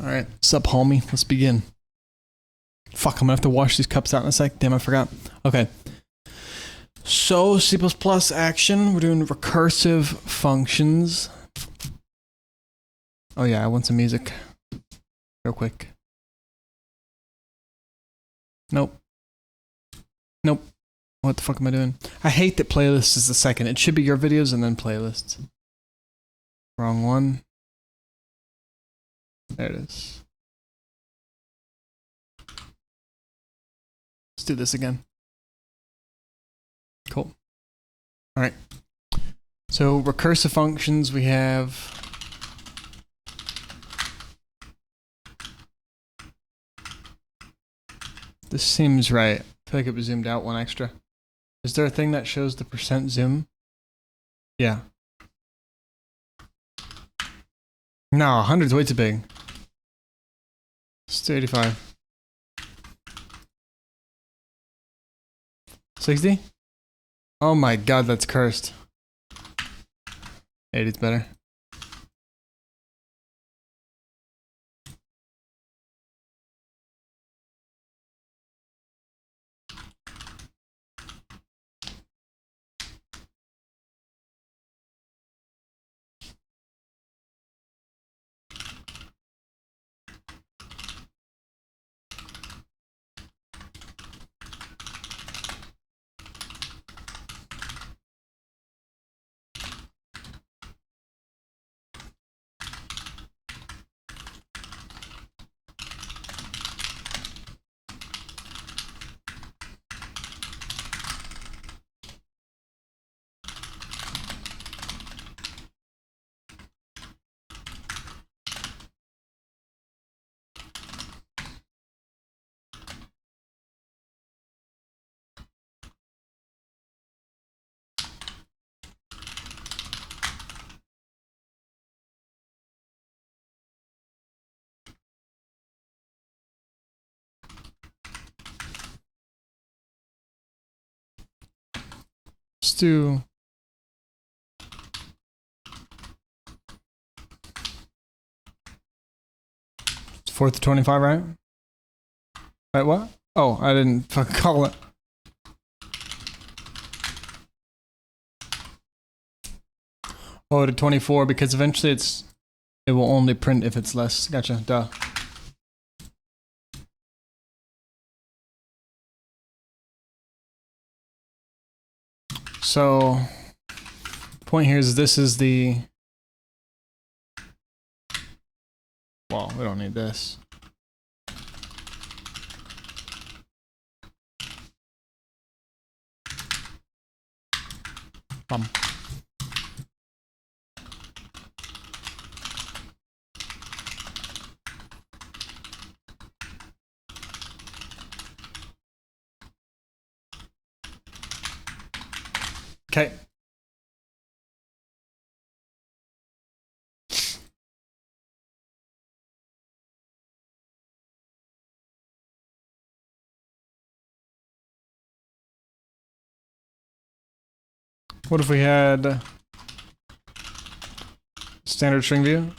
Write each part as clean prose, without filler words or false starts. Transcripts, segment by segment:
Alright, sup homie, let's begin. Fuck, I'm gonna have to wash these cups out in a sec. Damn, I forgot. Okay. So, C++ action, we're doing recursive functions. Oh yeah, I want some music. Real quick. Nope. Nope. What the fuck am I doing? I hate that playlist is the second. It should be your videos and then playlists. Wrong one. There it is. Let's do this again. Cool. Alright. So, recursive functions, we have... This seems right. I feel like it was zoomed out one extra. Is there a thing that shows the percent zoom? Yeah. No, 100's way too big. Let's do 85. 60? Oh my god, that's cursed. 80's better. Let's do... It's 4 to 25, right? Wait, what? Oh, I didn't fucking call it. Oh, to 24, because eventually it will only print if it's less. Gotcha, duh. So, point here is this is the... Well, we don't need this. Okay. What if we had standard string view?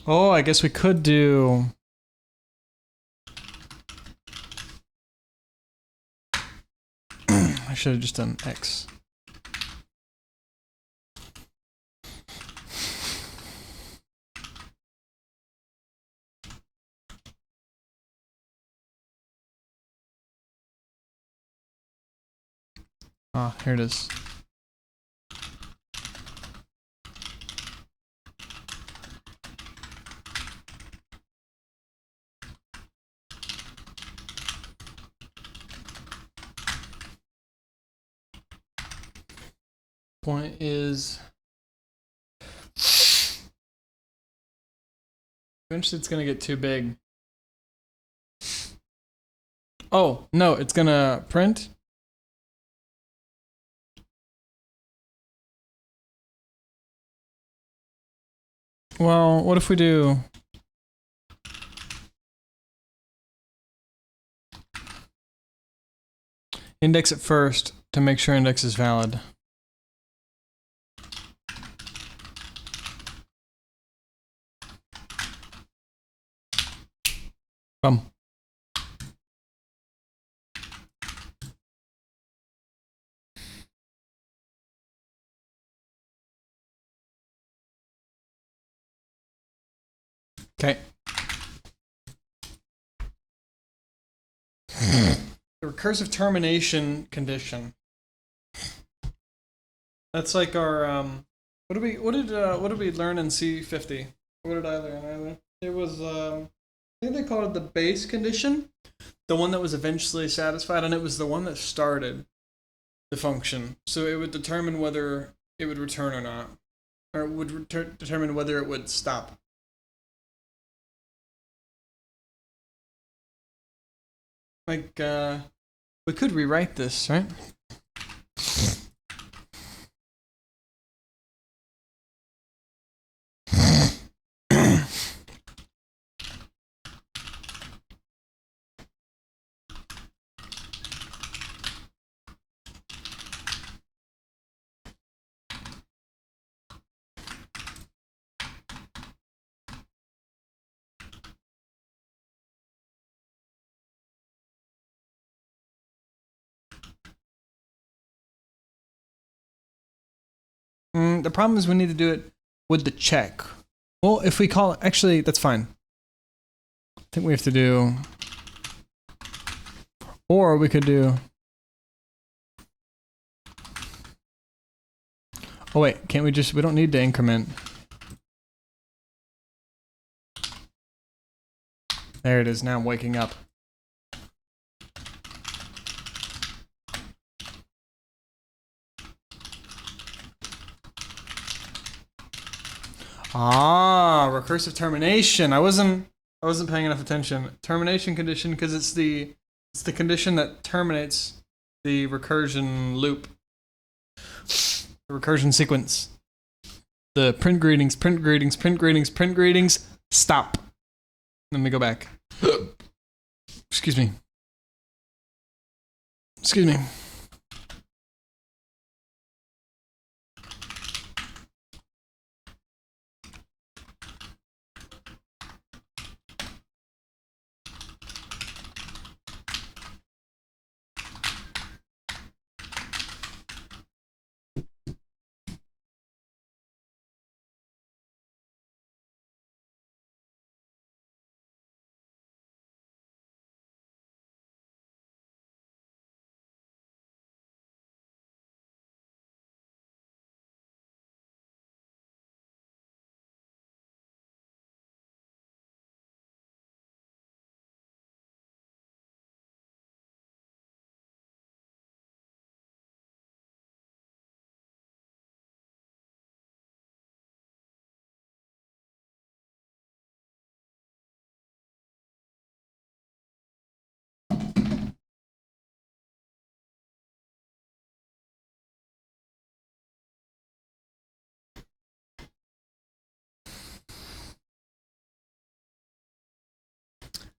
Oh, I guess we could do... I should have just done X. Ah, here it is. Point is... Eventually it's gonna get too big. Oh, no, it's gonna print. Well, what if we do... Index it first to make sure index is valid. Boom. Okay. The recursive termination condition. That's like our what did we learn in C50? What did I learn? It was I think they called it the base condition, the one that was eventually satisfied, and it was the one that started the function. So it would determine whether it would return or not, or it would determine whether it would stop. Like we could rewrite this, right? The problem is we need to do it with the check. Well, if we call it, actually, that's fine. I think we have to do, or we could do, oh wait, can't we just, we don't need to increment. There it is, now I'm waking up. Ah, recursive termination. I wasn't paying enough attention. Termination condition, because it's the condition that terminates the recursion loop. The recursion sequence. The print greetings, print greetings, print greetings, print greetings, stop. Let me go back. Excuse me. Excuse me.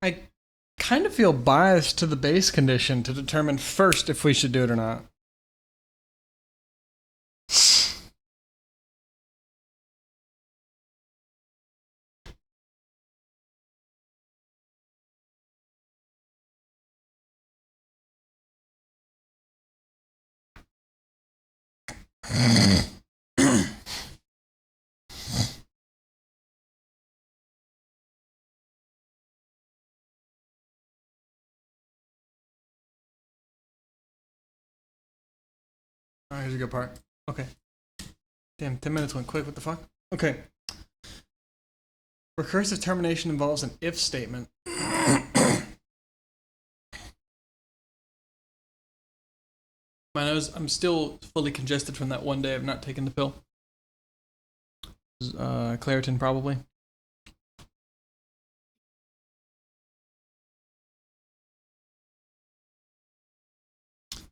I kind of feel biased to the base condition to determine first if we should do it or not. Alright, here's a good part. Okay. Damn, 10 minutes went quick. What the fuck? Okay. Recursive termination involves an if statement. My nose, I'm still fully congested from that one day of not taking the pill. Claritin, probably.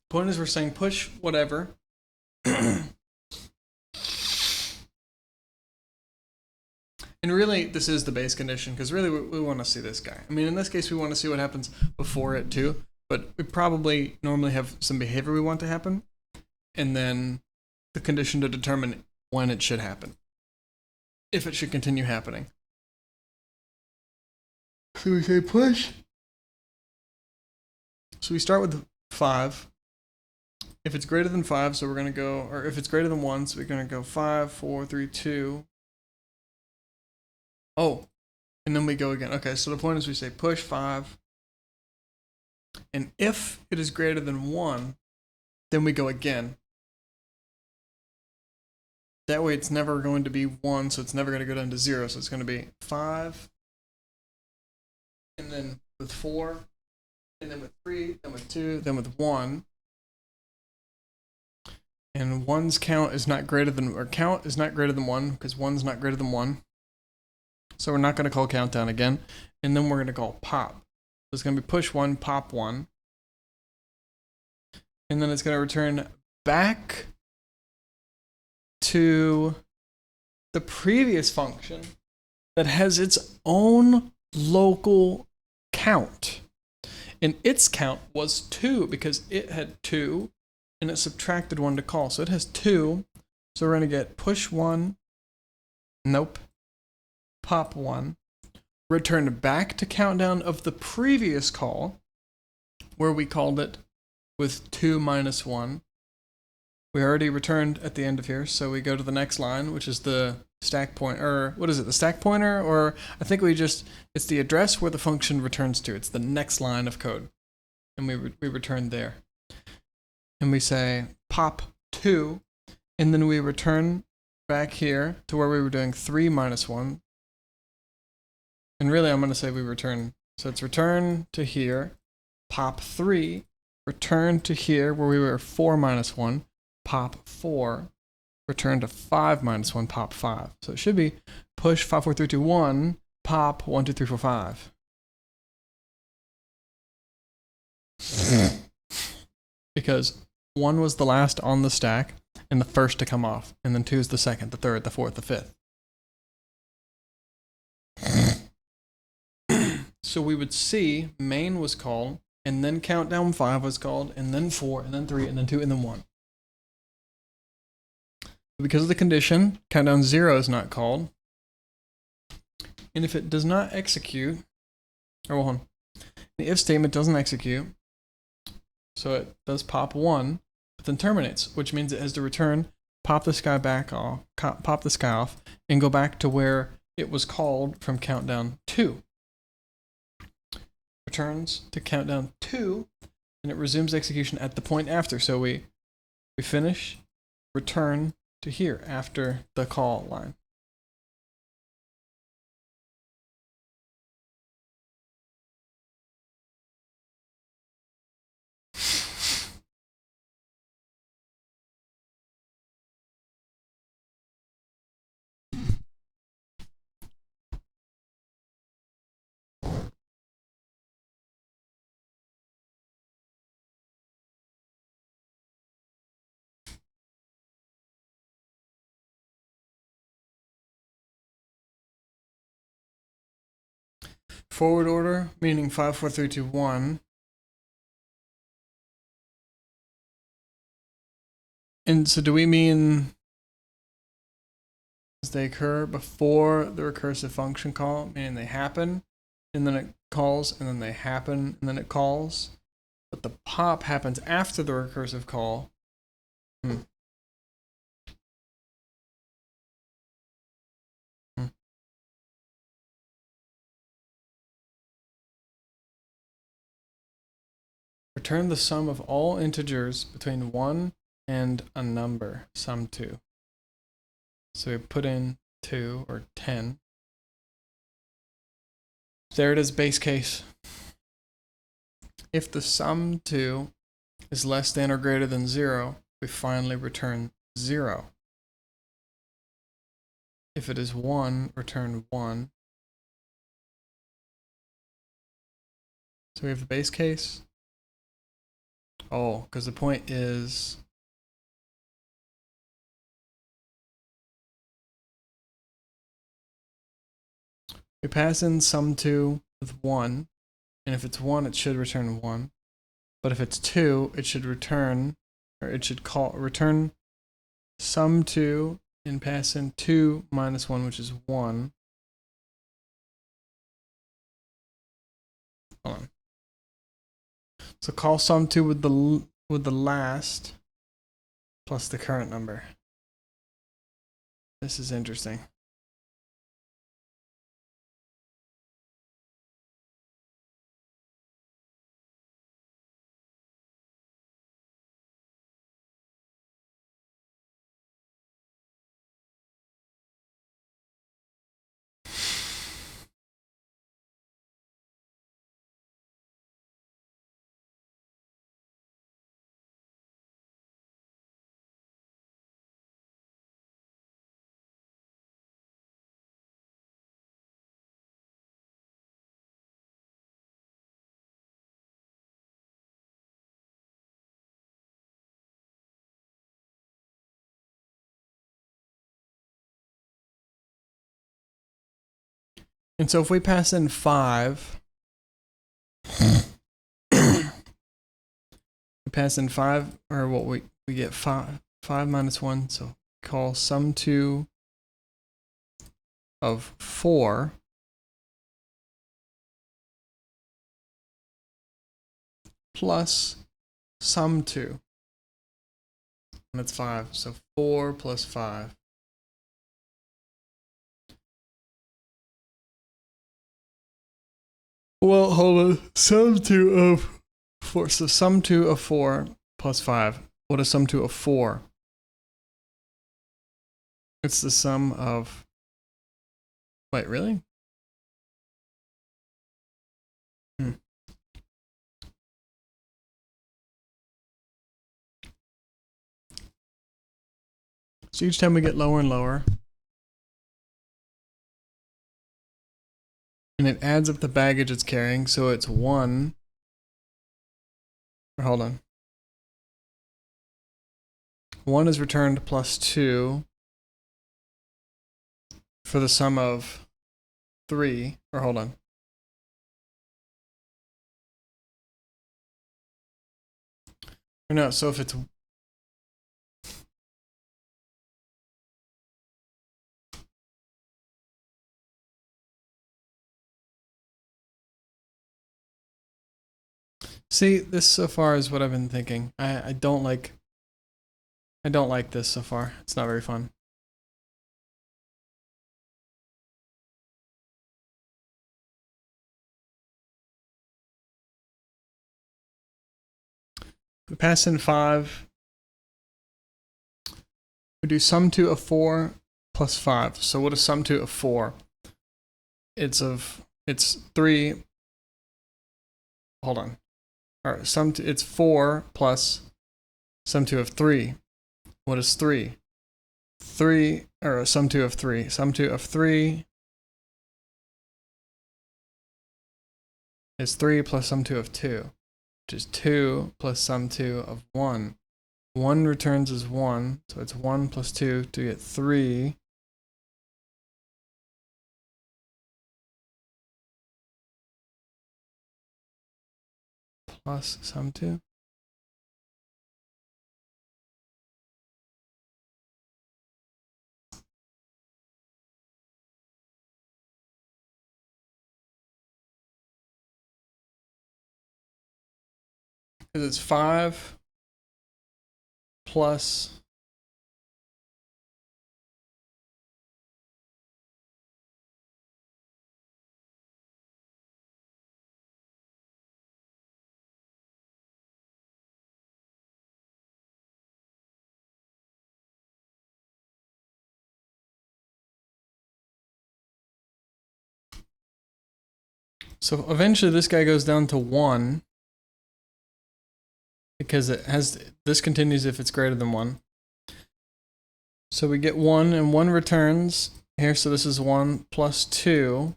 Point is, we're saying push whatever. And really, this is the base condition, because really we want to see this guy. I mean, in this case, we want to see what happens before it too, but we probably normally have some behavior we want to happen, and then the condition to determine when it should happen, if it should continue happening. So we say push. So we start with 5. If it's greater than 5, so we're going to go, or if it's greater than 1, so we're going to go 5, 4, 3, 2. Oh, and then we go again. Okay, so the point is we say push 5. And if it is greater than 1, then we go again. That way it's never going to be 1, so it's never going to go down to 0. So it's going to be 5, and then with 4, and then with 3, then with 2, then with 1. And 1's count is not greater than, or count is not greater than 1, because 1's not greater than 1. So we're not going to call countdown again. And then we're going to call pop. So it's going to be push 1, pop 1. And then it's going to return back to the previous function that has its own local count. And its count was 2 because it had 2 and it subtracted 1 to call. So it has 2. So we're going to get push 1. Nope. Pop 1, return back to countdown of the previous call, where we called it with 2 minus 1. We already returned at the end of here, so we go to the next line, which is the stack point, or what is it, the stack pointer? Or I think it's the address where the function returns to. It's the next line of code, and we return there. And we say pop 2, and then we return back here to where we were doing 3 minus 1. And really, I'm going to say we return. So it's return to here, pop 3, return to here where we were 4 minus 1, pop 4, return to 5 minus 1, pop 5. So it should be push 5, 4, 3, 2, 1, pop 1, 2, 3, 4, 5. Because 1 was the last on the stack and the first to come off. And then 2 is the second, the third, the fourth, the fifth. So we would see main was called, and then countdown 5 was called, and then 4, and then 3, and then 2, and then 1. Because of the condition, countdown 0 is not called. And if it does not execute, or hold on, the if statement doesn't execute, so it does pop 1, but then terminates, which means it has to return, pop this guy back off, pop this guy off, and go back to where it was called from countdown 2. Returns to countdown 2, and it resumes execution at the point after. So we finish, return to here after the call line. Forward order, meaning 5, 4, 3, 2, 1. And so do we mean they occur before the recursive function call, meaning they happen, and then it calls, and then they happen, and then it calls? But the pop happens after the recursive call. Return the sum of all integers between 1 and a number, sum 2. So we put in 2 or 10. There it is, base case. If the sum 2 is less than or greater than 0, we finally return 0. If it is 1, return 1. So we have the base case. Oh, because the point is we pass in sum 2 with 1, and if it's 1, it should return 1. But if it's 2, it should return, or it should return sum 2 and pass in 2 minus 1, which is 1. Hold on. So call sum 2 with the last plus the current number. This is interesting. And so if we pass in 5, we pass in 5, or what we get 5 minus 1, so call sum 2 of 4 plus sum 2. And that's 5, so 4 plus 5. Well, hold on. Sum 2 of 4. So sum 2 of 4 plus 5. What is sum 2 of 4? It's the sum of... Wait, really? So each time we get lower and lower, and it adds up the baggage it's carrying, so it's 1. Or hold on. 1 is returned plus 2 for the sum of 3. Or hold on. Or no, so if it's... See, this so far is what I've been thinking. I don't like this so far. It's not very fun. We pass in 5. We do sum 2 of 4 plus 5. So what is sum 2 of 4? It's 3. Hold on. All right, it's 4 plus sum 2 of 3. What is 3? 3, or sum 2 of 3. Sum 2 of 3 is 3 plus sum 2 of 2, which is 2 plus sum 2 of 1. 1 returns as 1, so it's 1 plus 2 to get 3. Plus sum 2. Because it's 5 plus So eventually this guy goes down to 1 because it has, this continues if it's greater than 1. So we get 1 and 1 returns here. So this is 1 plus 2.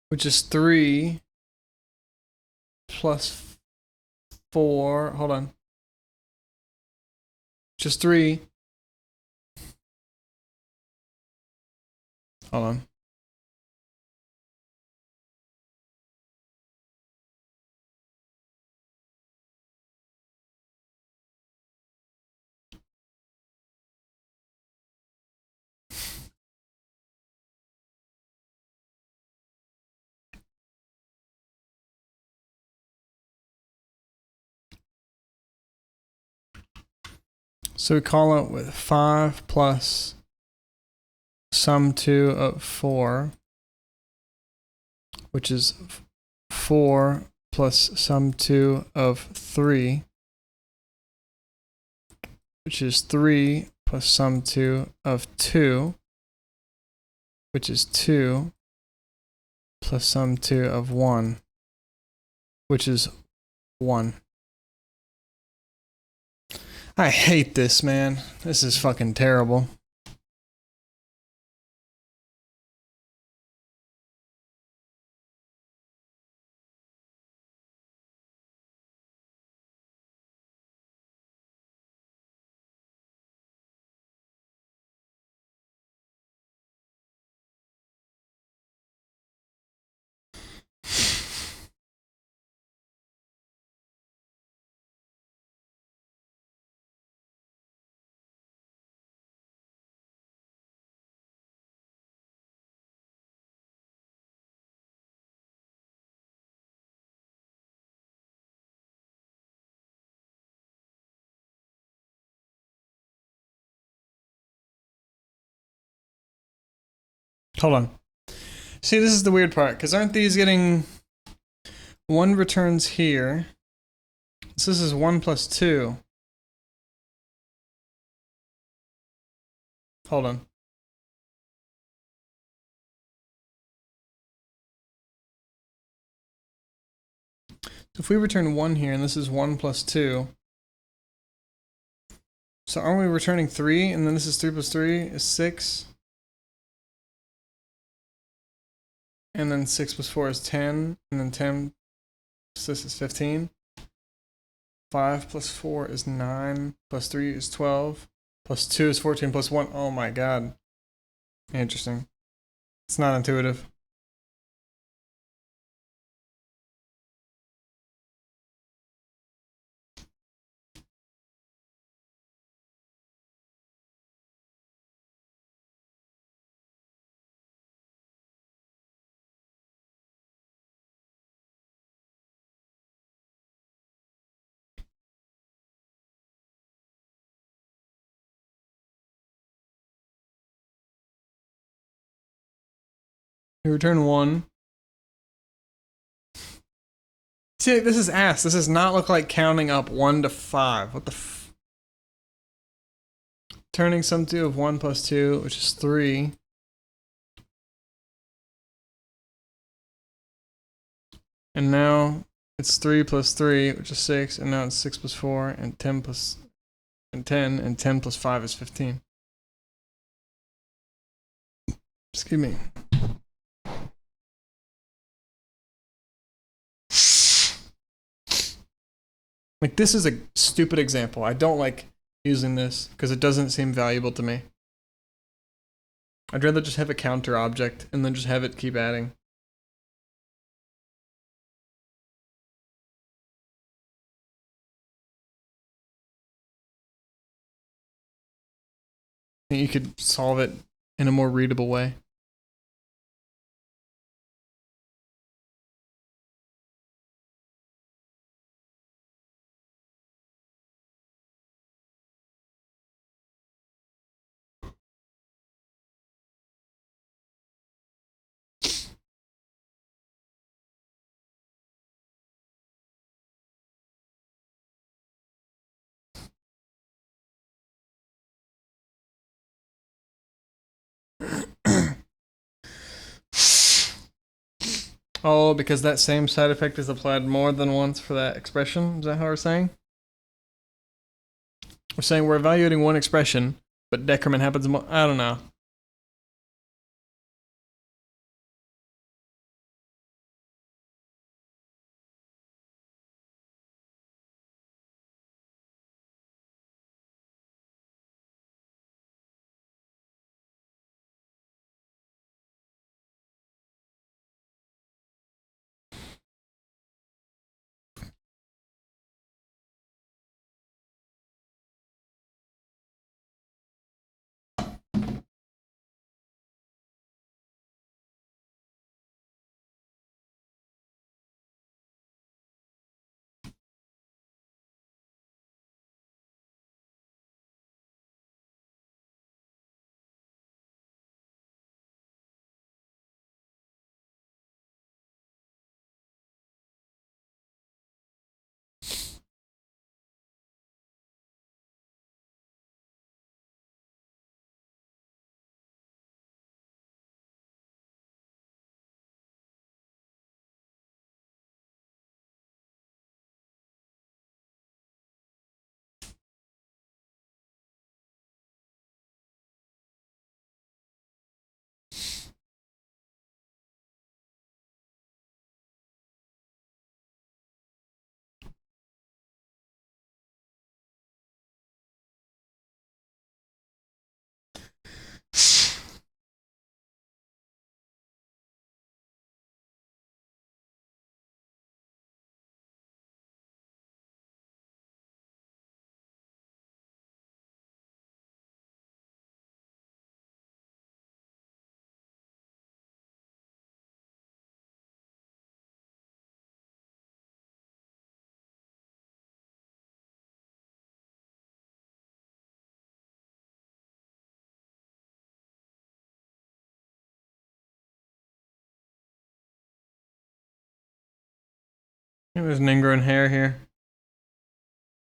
Which is 3 plus 4. Hold on. Just 3. Hold on. So we call it with 5 plus sum 2 of 4, which is 4 plus sum 2 of 3, which is 3 plus sum 2 of 2, which is 2 plus sum 2 of 1, which is 1. I hate this, man. This is fucking terrible. Hold on. See, this is the weird part, because aren't these getting 1 returns here? So this is 1 plus 2. Hold on. So if we return 1 here, and this is 1 plus 2, so aren't we returning 3, and then this is 3 plus 3 is 6? And then 6 plus 4 is 10, and then 10 plus this is 15. 5 plus 4 is 9, plus 3 is 12, plus 2 is 14, plus 1. Oh my god. Interesting. It's not intuitive. We return 1. See, this is ass. This does not look like counting up 1 to 5. What the f? Turning sum 2 of 1 plus 2, which is 3. And now it's 3 plus 3, which is 6. And now it's 6 plus 4, and 10 plus and 10, and 10 plus 5 is 15. Excuse me. Like, this is a stupid example. I don't like using this because it doesn't seem valuable to me. I'd rather just have a counter object and then just have it keep adding. You could solve it in a more readable way. Oh, because that same side effect is applied more than once for that expression? Is that how we're saying? We're saying we're evaluating one expression, but decrement happens more. I don't know. There's an ingrown hair here.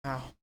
Ow.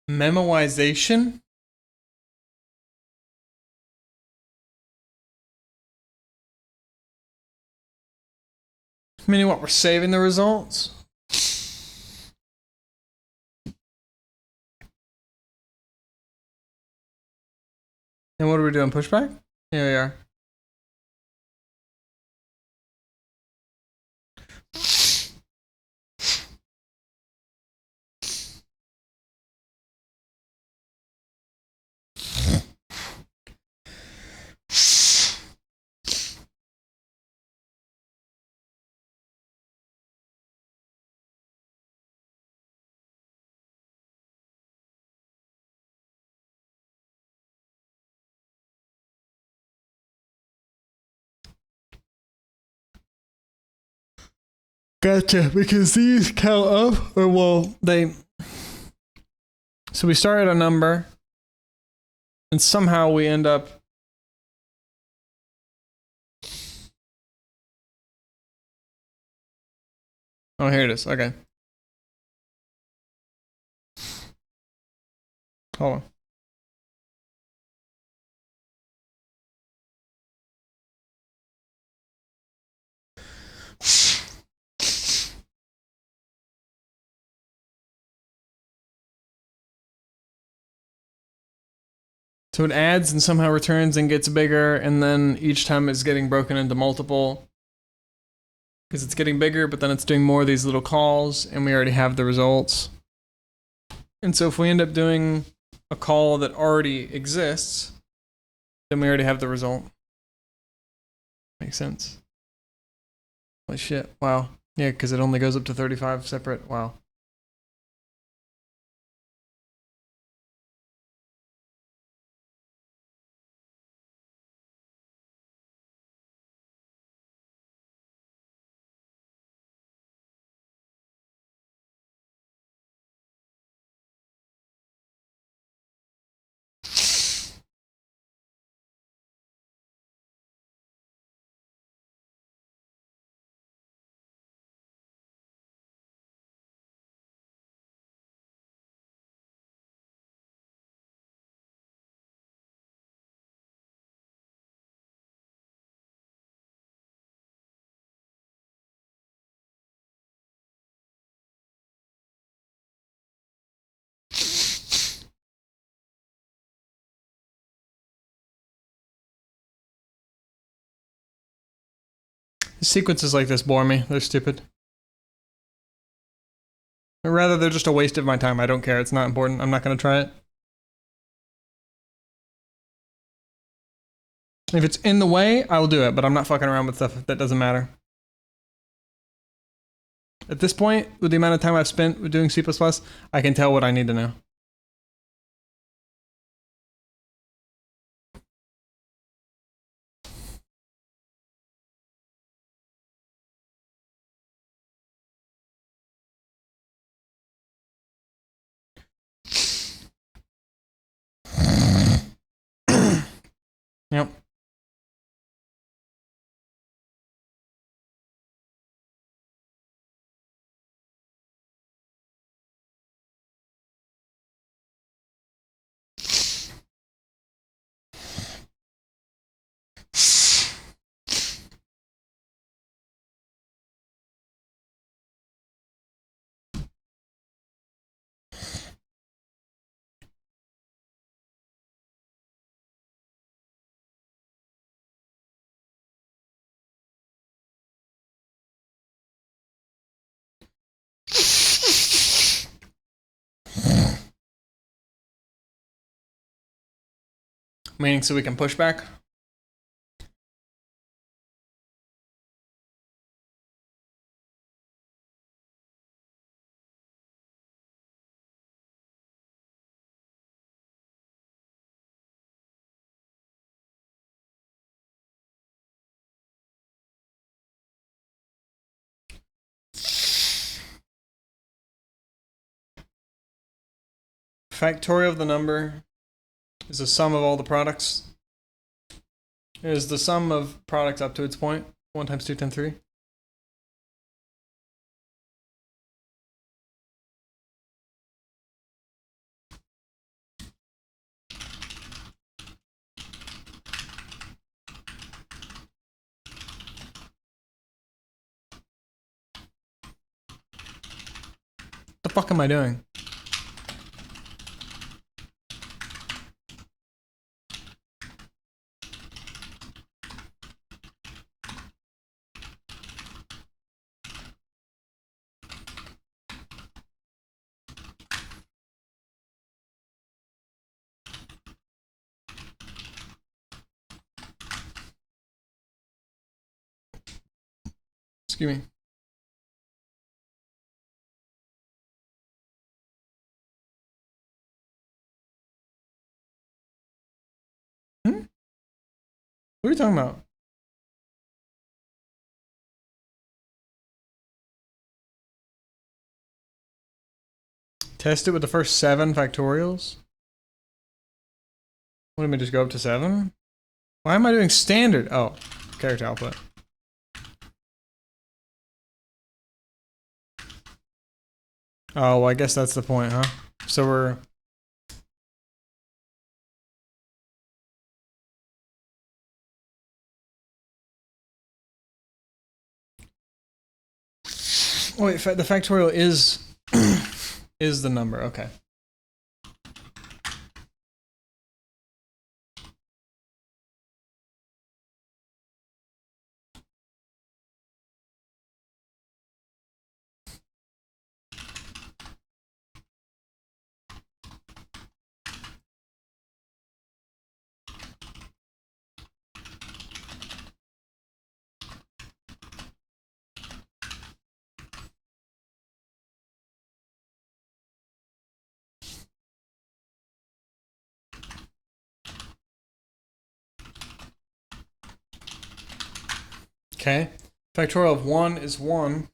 Memoization? Meaning what? We're saving the results? And what are we doing? Pushback? Here we are. Gotcha, because these count up, or well, they... So we start at a number, and somehow we end up... Oh, here it is, okay. Hold on. So it adds and somehow returns and gets bigger, and then each time it's getting broken into multiple. Because it's getting bigger, but then it's doing more of these little calls, and we already have the results. And so if we end up doing a call that already exists, then we already have the result. Makes sense. Holy shit, wow. Yeah, because it only goes up to 35 separate, wow. Sequences like this bore me. They're stupid. Or rather, they're just a waste of my time. I don't care. It's not important. I'm not going to try it. If it's in the way, I will do it, but I'm not fucking around with stuff that doesn't matter. At this point, with the amount of time I've spent with doing C++, I can tell what I need to know. Yep. Meaning so we can push back? Factorial of the number is the sum of all the products. It is the sum of products up to its point. 1 times 2 times 3. fuck am I doing? Excuse me. Hmm? What are you talking about? Test it with the first 7 factorials? What did we just go up to 7? Why am I doing standard? Oh, character output. Oh, well, I guess that's the point, huh? So we're... Oh, wait, the factorial is is the number. Okay. Okay. Factorial of 1 is 1.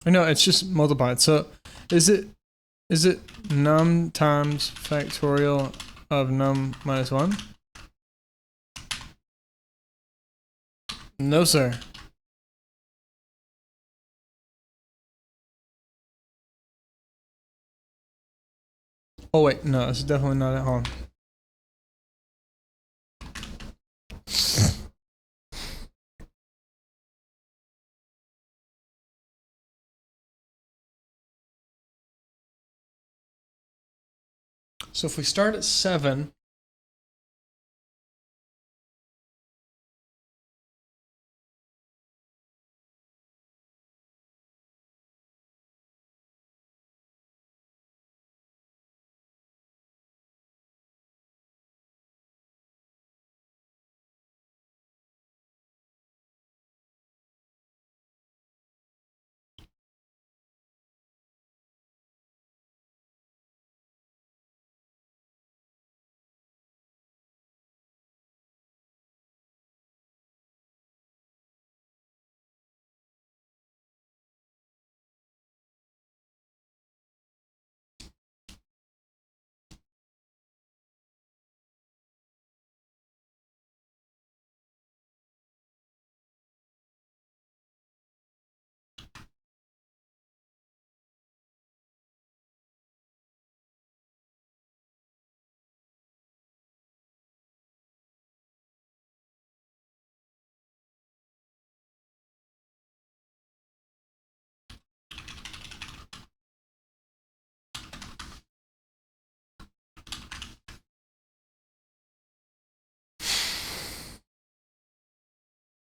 No, it's just multiplied. So is it num times factorial of num minus 1? No, sir. Oh, wait. No, it's definitely not at home. So if we start at 7...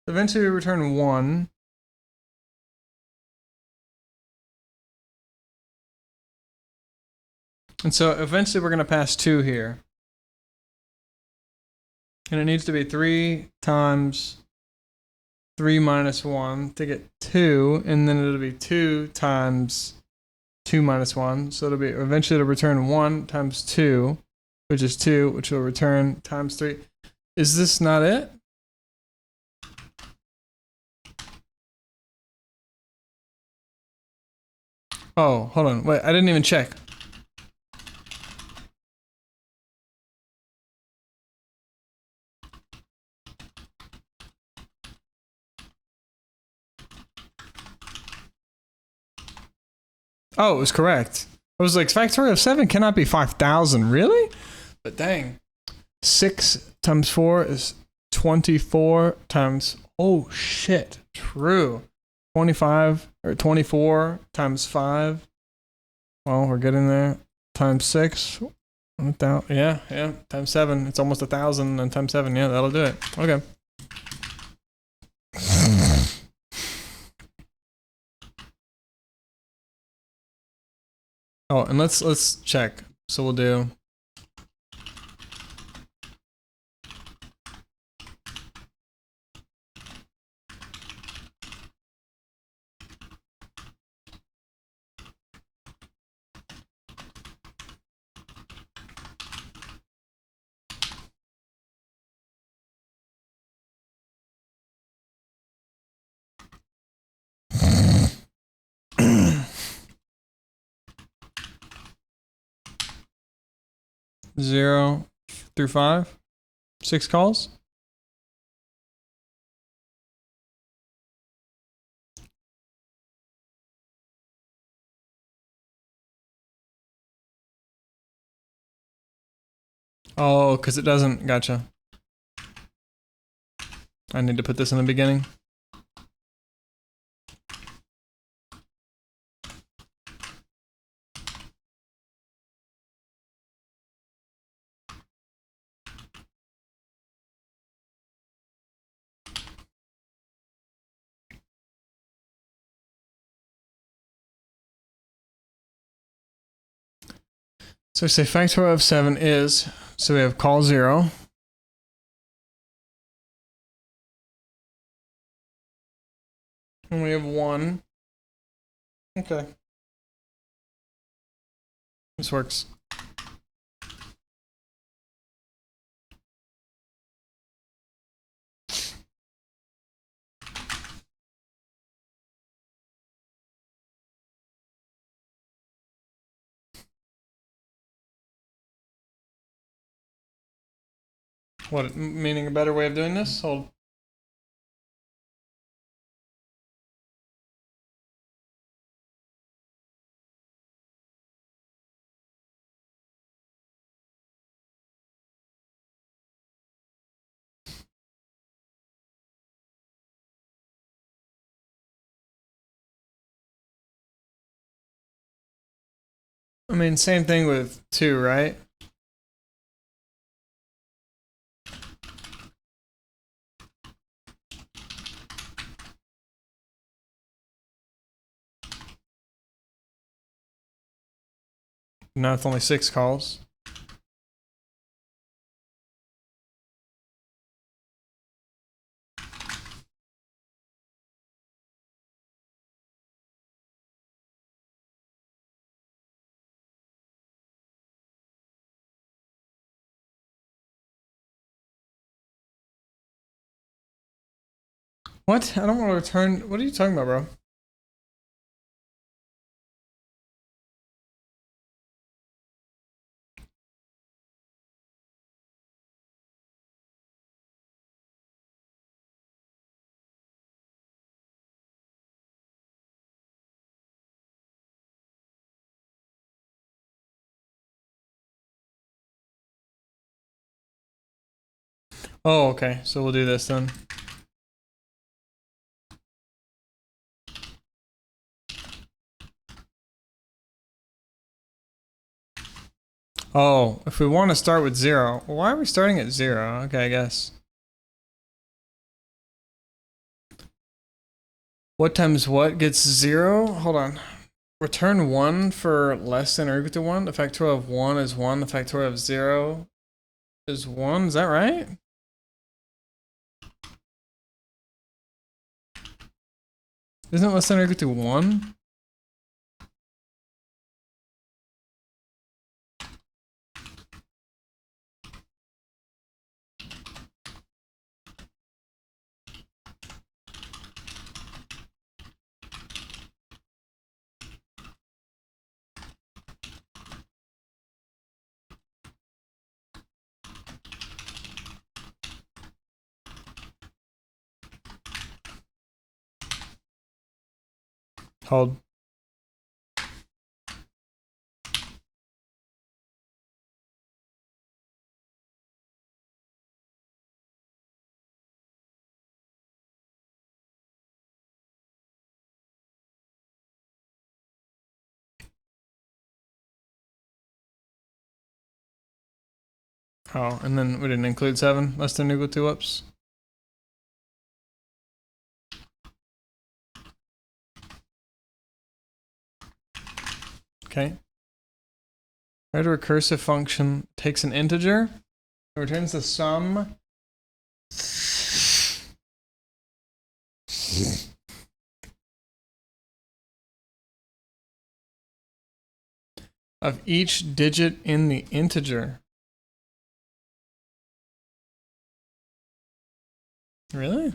Eventually we return 1. And so eventually we're going to pass 2 here. And it needs to be 3 times 3 minus 1 to get 2. And then it'll be 2 times 2 minus 1. So it'll be eventually it'll return 1 times 2, which is 2, which will return times 3. Is this not it? Oh, hold on. Wait, I didn't even check. Oh, it was correct. I was like, factorial of 7 cannot be 5,000. Really? But dang. 6 times 4 is 24 times... Oh, shit. True. 25 or 24 times 5. Well, we're getting there. Times 6. Yeah. Times 7. It's almost 1,000. And times 7. Yeah, that'll do it. Okay. Oh, and let's check. So we'll do... Zero through 5. 6 calls. Oh, because it doesn't. Gotcha. I need to put this in the beginning. So say factorial of 7 is, so we have call 0. And we have 1. Okay. This works. What, meaning a better way of doing this? Hold. I mean, same thing with 2, right? Now it's only 6 calls. What? I don't want to return. What are you talking about, bro? Oh, okay. So we'll do this then. Oh, if we want to start with 0, well, why are we starting at 0? Okay, I guess. What times what gets 0? Hold on. return 1 for less than or equal to 1. The factorial of 1 is 1. The factorial of 0 is 1. Is that right? Isn't it less than or equal to 1? Hold. Oh, and then we didn't include 7, less than or equal to, whoops. Okay. Write a recursive function takes an integer, it returns the sum of each digit in the integer. Really?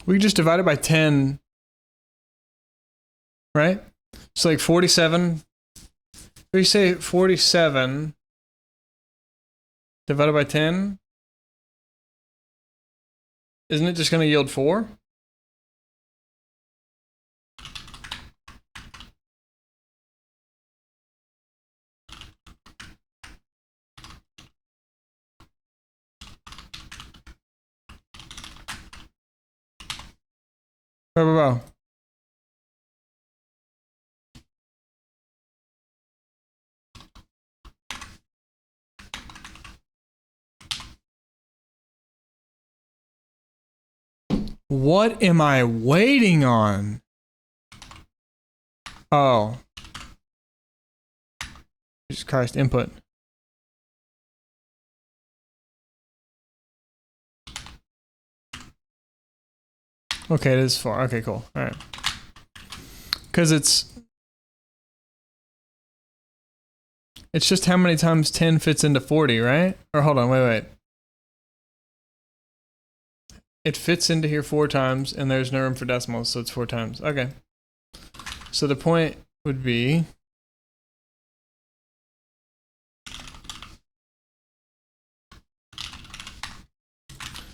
We just divide it by 10, right? So like 47, we say 47 divided by 10, isn't it just going to yield 4? Bro. What am I waiting on? Oh. Jesus Christ, input. Okay, it is 4. Okay, cool. All right. Because it's just how many times 10 fits into 40, right? Or hold on, wait. It fits into here 4 times, and there's no room for decimals, so it's 4 times. Okay. So the point would be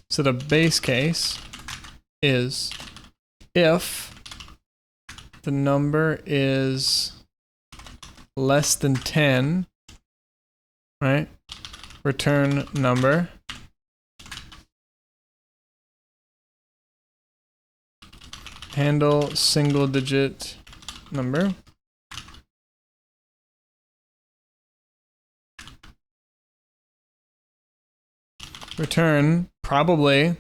so the base case is if the number is less than 10, right? Return number. Handle single digit number. Return probably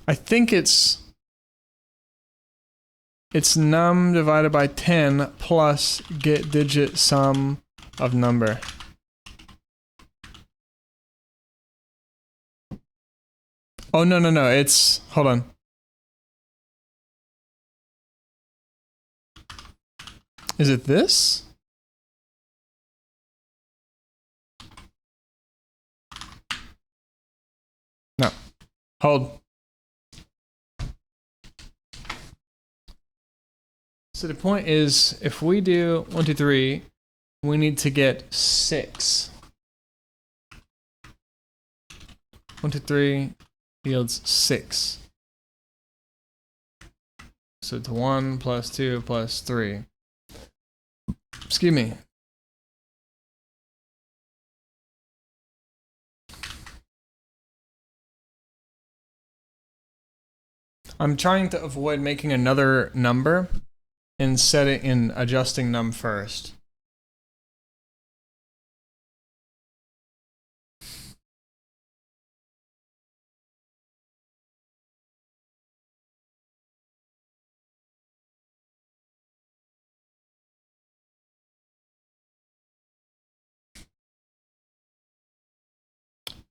I think it's num divided by 10 plus get digit sum of number. Oh, no, no, no. It's, hold on. Is it this? No. Hold. So the point is, if we do 1, 2, 3, we need to get 6. 1, 2, 3 yields 6. So it's 1 plus 2 plus 3. Excuse me. I'm trying to avoid making another number and setting and adjusting num first.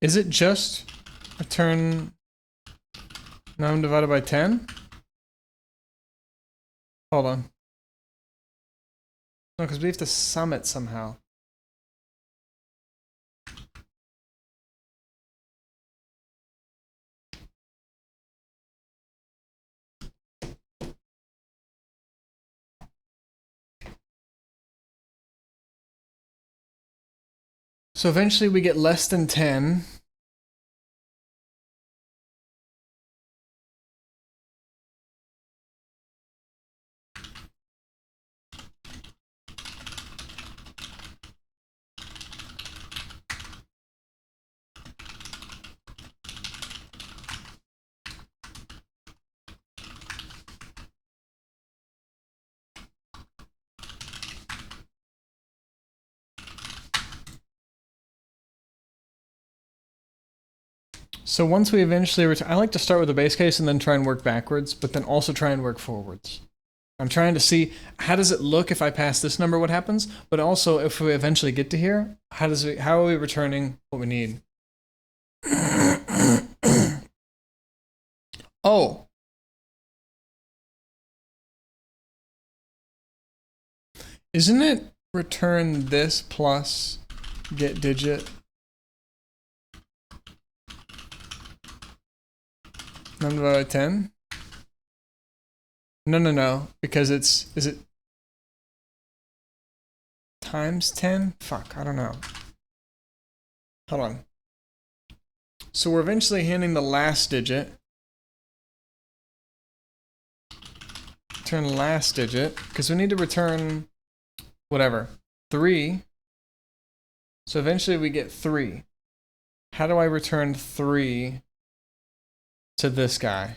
Is it just return num divided by 10? Hold on. No, because we have to sum it somehow. So eventually we get less than 10. So once we eventually return, I like to start with the base case and then try and work backwards, but then also try and work forwards. I'm trying to see how does it look if I pass this number, what happens, but also if we eventually get to here, how are we returning what we need? Oh. Isn't it return this plus get digit? Num divided by 10? No, no, no, because is it times 10? Fuck, I don't know. Hold on. So we're eventually handing the last digit. Return last digit, because we need to return whatever, 3. So eventually we get 3. How do I return 3 to this guy?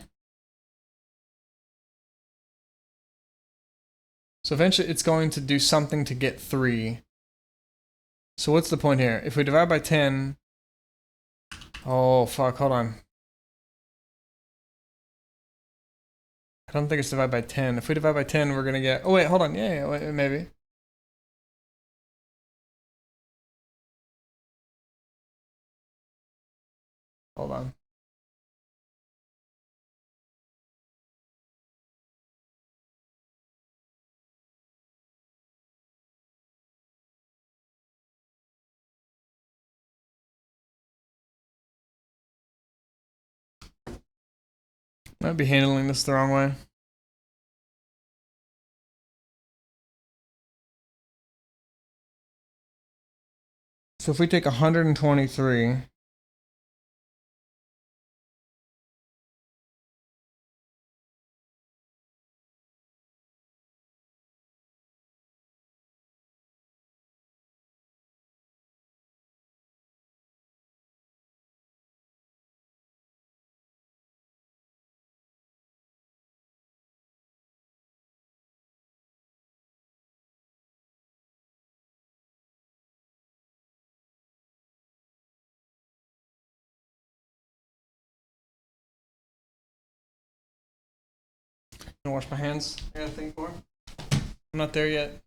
So eventually it's going to do something to get 3. So what's the point here? If we divide by 10... Oh, fuck, hold on. I don't think it's divided by 10. If we divide by 10, we're going to get... Oh, wait, hold on. Yeah, wait, maybe. Hold on. Might be handling this the wrong way. So if we take 123... Can I wash my hands? I got a thing for. I'm not there yet.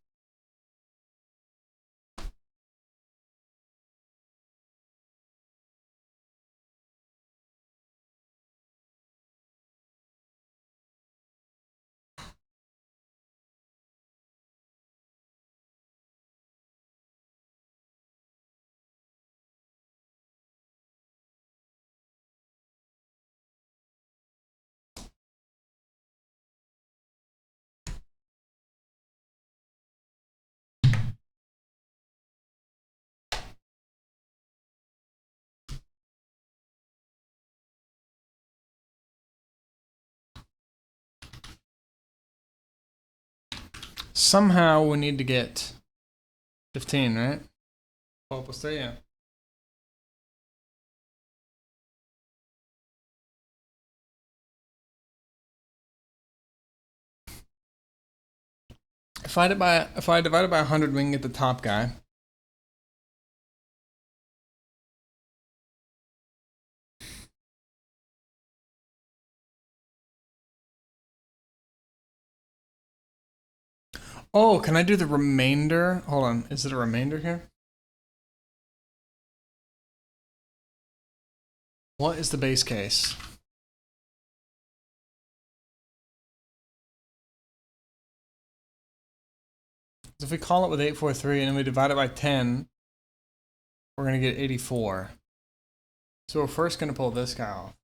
Somehow we need to get 15, right? 12 plus 3, yeah. If I divide it by 100, we can get the top guy. Oh, can I do the remainder? Hold on, is it a remainder here? What is the base case? If we call it with 843 and then we divide it by 10, we're going to get 84. So we're first going to pull this guy off.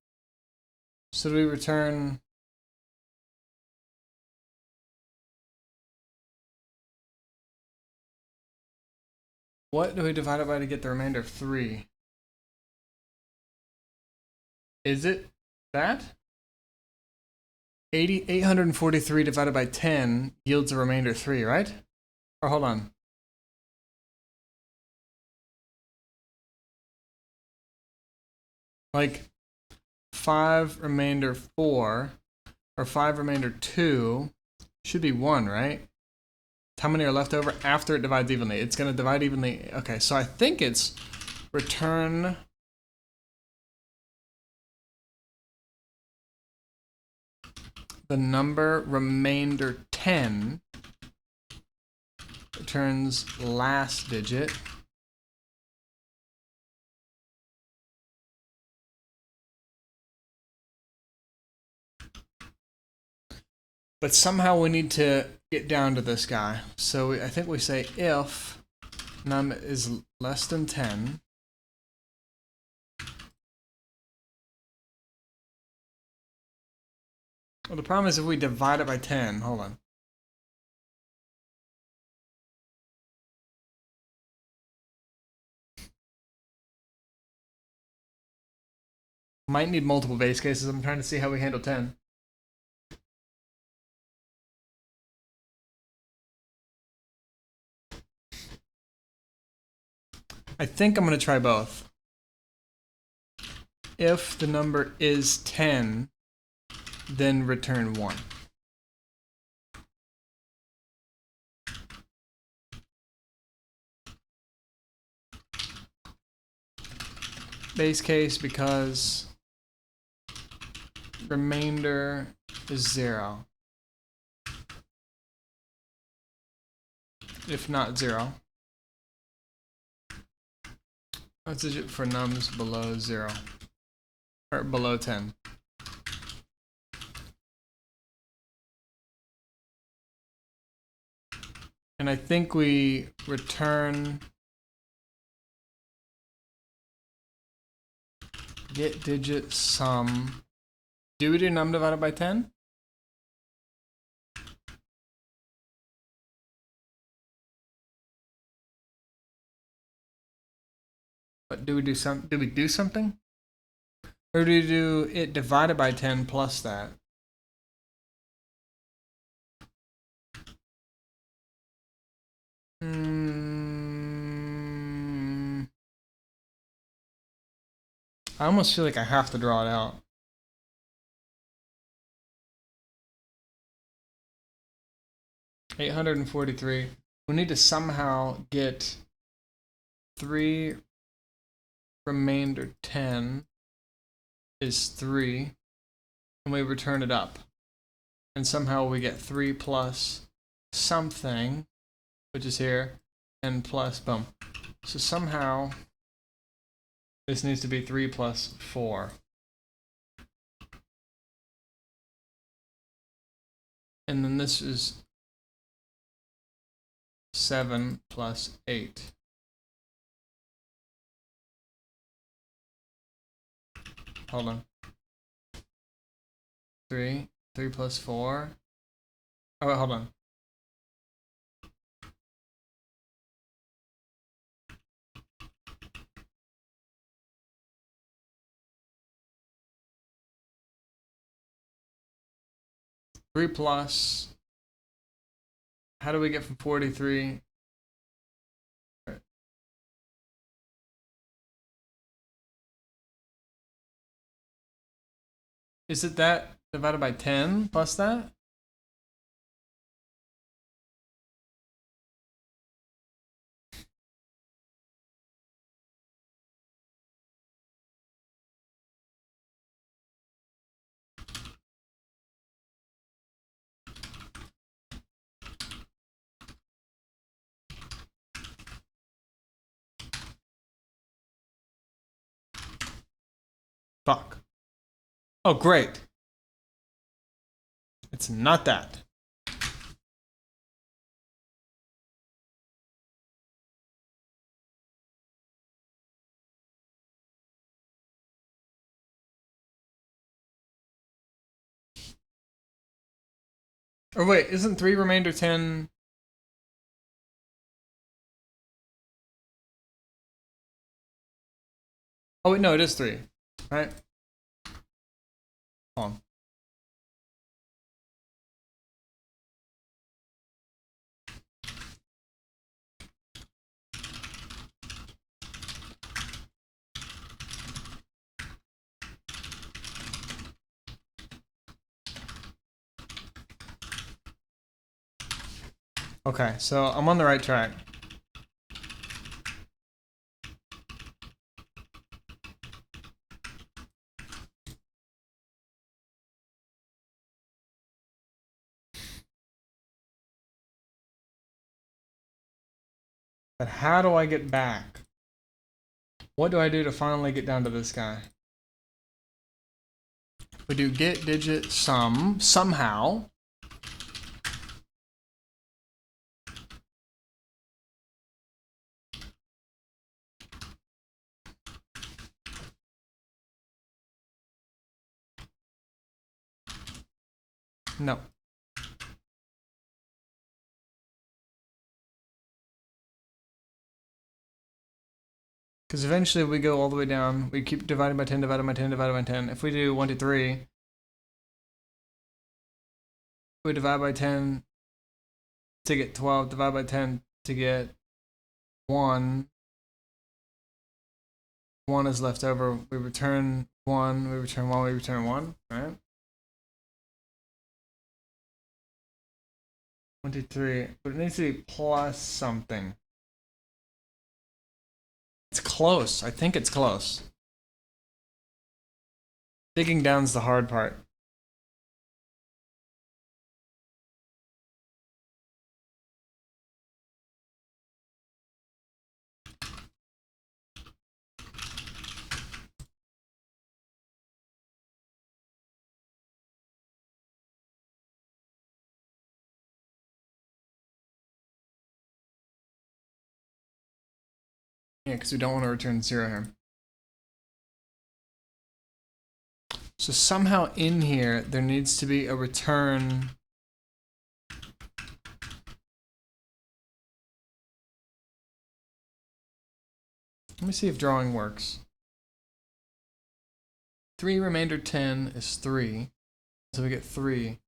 So do we return... What do we divide it by to get the remainder of 3? Is it that? 843 divided by 10 yields a remainder 3, right? Or hold on. Like 5 remainder 4 or 5 remainder 2 should be 1, right? How many are left over after it divides evenly? It's going to divide evenly. Okay, so I think it's return the number remainder 10 returns last digit. But somehow we need to get down to this guy. So I think we say if num is less than 10, well, the problem is if we divide it by 10, hold on. Might need multiple base cases. I'm trying to see how we handle 10. I think I'm going to try both. If the number is 10, then return 1. Base case because remainder is 0. If not 0. That's digit for nums below 0. Or below 10. And I think we return get digit sum. Do we do num divided by 10? But do we do something? Or do we do it divided by 10 plus that? I almost feel like I have to draw it out. $843. We need to somehow get 3 remainder 10 is 3, and we return it up. and somehow we get 3 plus something, which is here, and plus, boom. So somehow this needs to be 3 plus 4. And then this is 7 plus 8. Hold on. 3 plus 4. Oh, wait, hold on. Three plus. How do we get from 43? Is it that divided by 10 plus that? Fuck. Oh, great. It's not that. Or wait, isn't 3 remainder 10? Oh wait, no, it is 3, right? Hold on. Okay, so I'm on the right track. But how do I get back? What do I do to finally get down to this guy? We do get digit sum somehow. No. Because eventually we go all the way down. We keep dividing by 10, dividing by 10, dividing by 10. If we do 1, 2, 3, we divide by 10 to get 12, divide by 10 to get 1. 1 is left over. We return 1, we return 1, we return 1, right? 1, 2, 3. But it needs to be plus something. It's close. I think it's close. Digging down's the hard part. Yeah, because we don't want to return 0 here. So somehow in here, there needs to be a return. Let me see if drawing works. 3 remainder 10 is 3. So we get 3.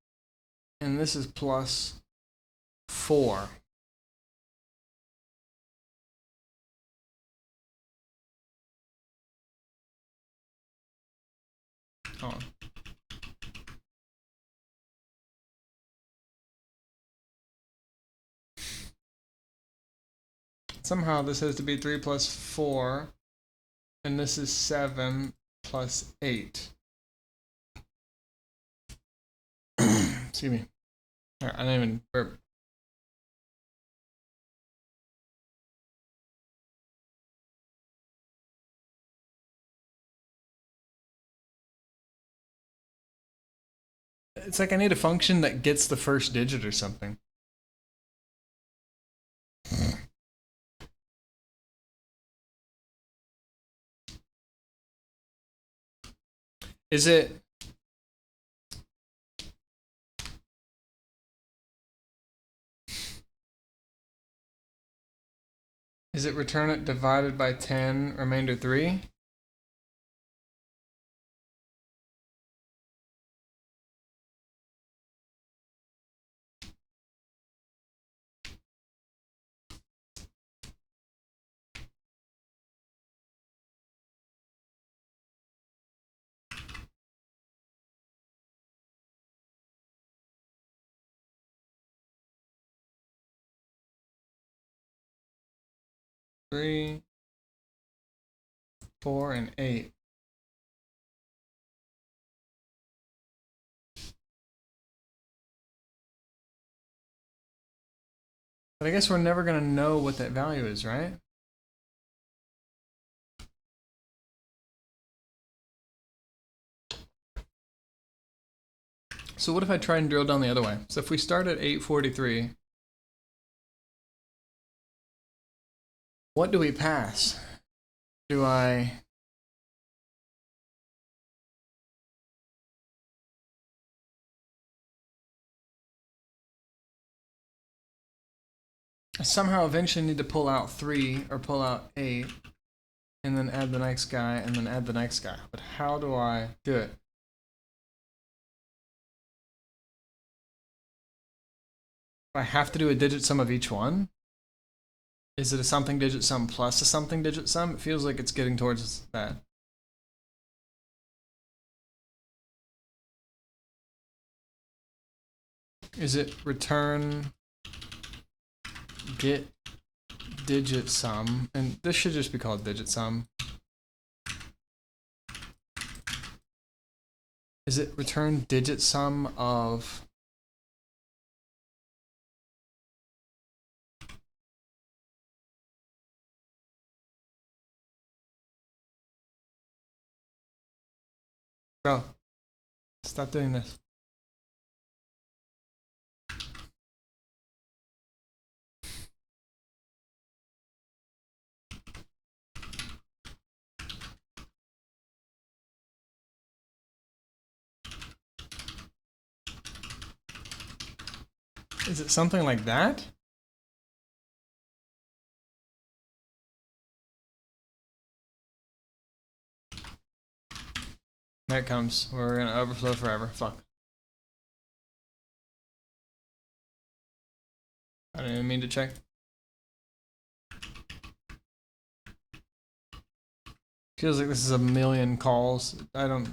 And this is plus 4. Hold on. Somehow this has to be 3 plus 4. And this is 7 plus 8. Excuse me. I didn't even burp. It's like I need a function that gets the first digit or something. Is it... Is it return it divided by 10, remainder 3? Three, 4, and 8. But I guess we're never going to know what that value is, right? So what if I try and drill down the other way? So if we start at 843, what do we pass? Do I... I somehow eventually need to pull out 3 or pull out 8 and then add the next guy and then add the next guy. But how do I do it? I have to do a digit sum of each one? Is it a something digit sum plus a something digit sum? It feels like it's getting towards that. Is it return get digit sum? And this should just be called digit sum. Is it return digit sum of... Bro, stop doing this. Is it something like that? There it comes. We're gonna overflow forever. Fuck. I didn't even mean to check. Feels like this is a million calls. I don't...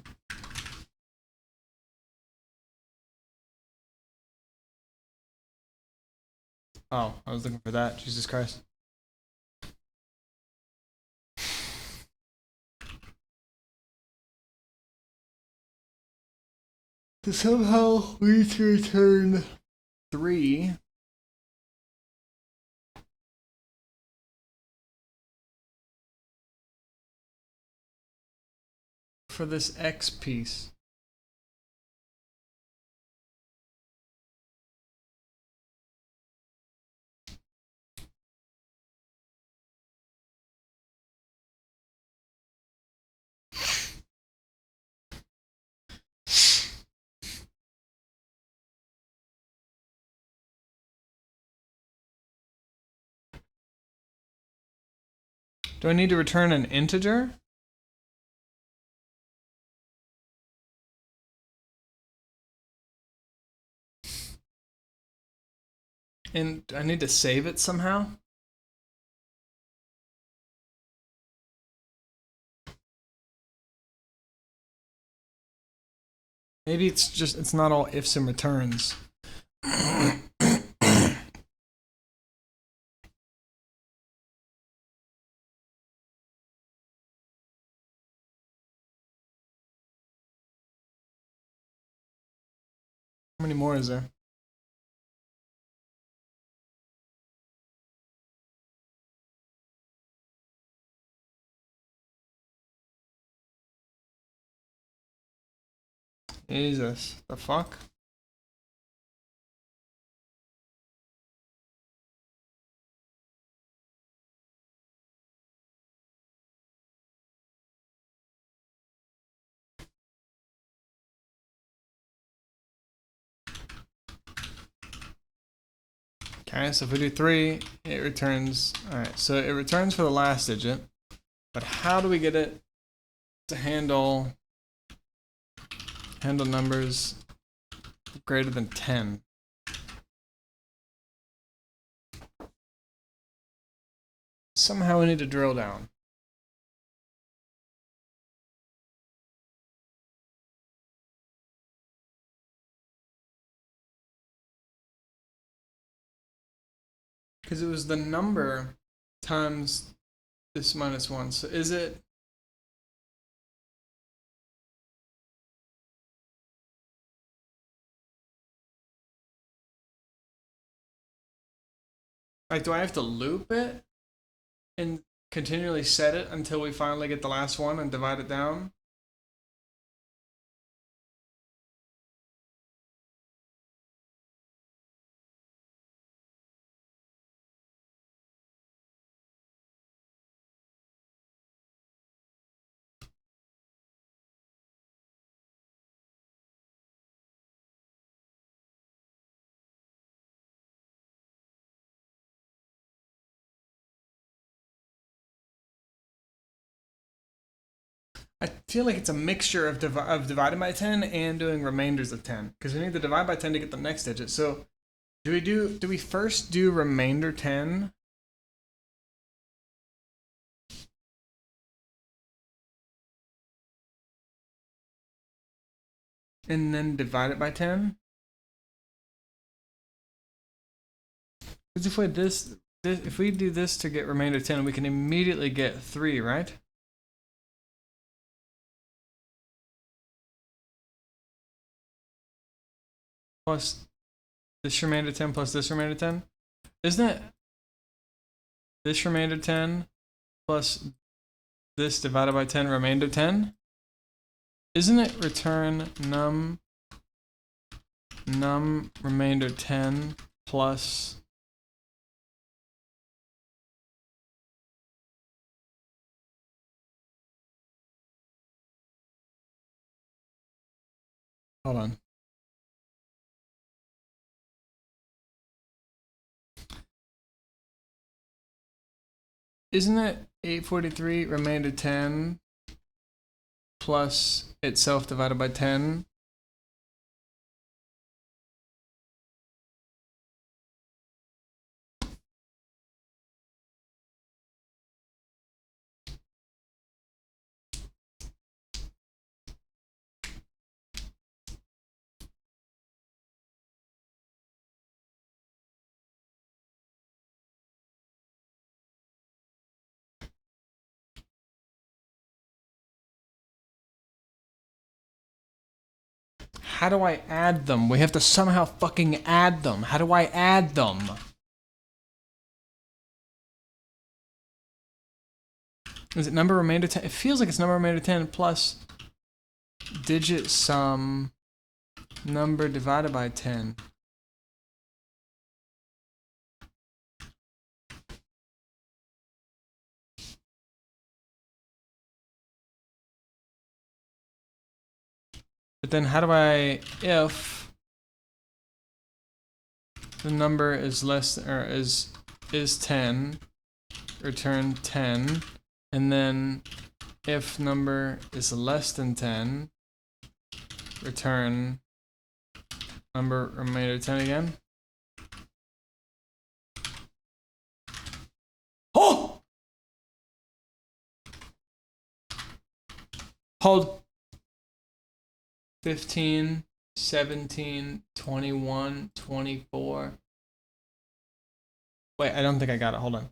Oh, I was looking for that. Jesus Christ. To somehow we need to return 3. For this X piece. Do I need to return an integer? And I need to save it somehow? Maybe it's just, it's not all ifs and returns. I'm many more is there? Jesus, the fuck? Okay, so if we do 3, it returns. Alright, so it returns for the last digit. But how do we get it to handle numbers greater than 10? Somehow we need to drill down. Because it was the number times this minus 1. So is it... Like, do I have to loop it and continually set it until we finally get the last one and divide it down? I feel like it's a mixture of dividing by 10 and doing remainders of 10, because we need to divide by 10 to get the next digit. So do we first do remainder 10? And then divide it by 10? Because if we do this to get remainder 10, we can immediately get 3, right? Plus this remainder 10 plus this remainder 10? Isn't it this remainder 10 plus this divided by 10 remainder 10? Isn't it return num remainder 10 plus... Hold on. Isn't it 843 remainder 10 plus itself divided by 10? How do I add them? We have to somehow fucking add them. How do I add them? Is it number remainder 10? It feels like it's number remainder 10 plus digit sum number divided by 10. But then how do I, if the number is less or is 10, return 10, and then if number is less than 10, return number remainder 10 again? Oh! Hold. 15, 17, 21, 24. Wait, I don't think I got it. Hold on.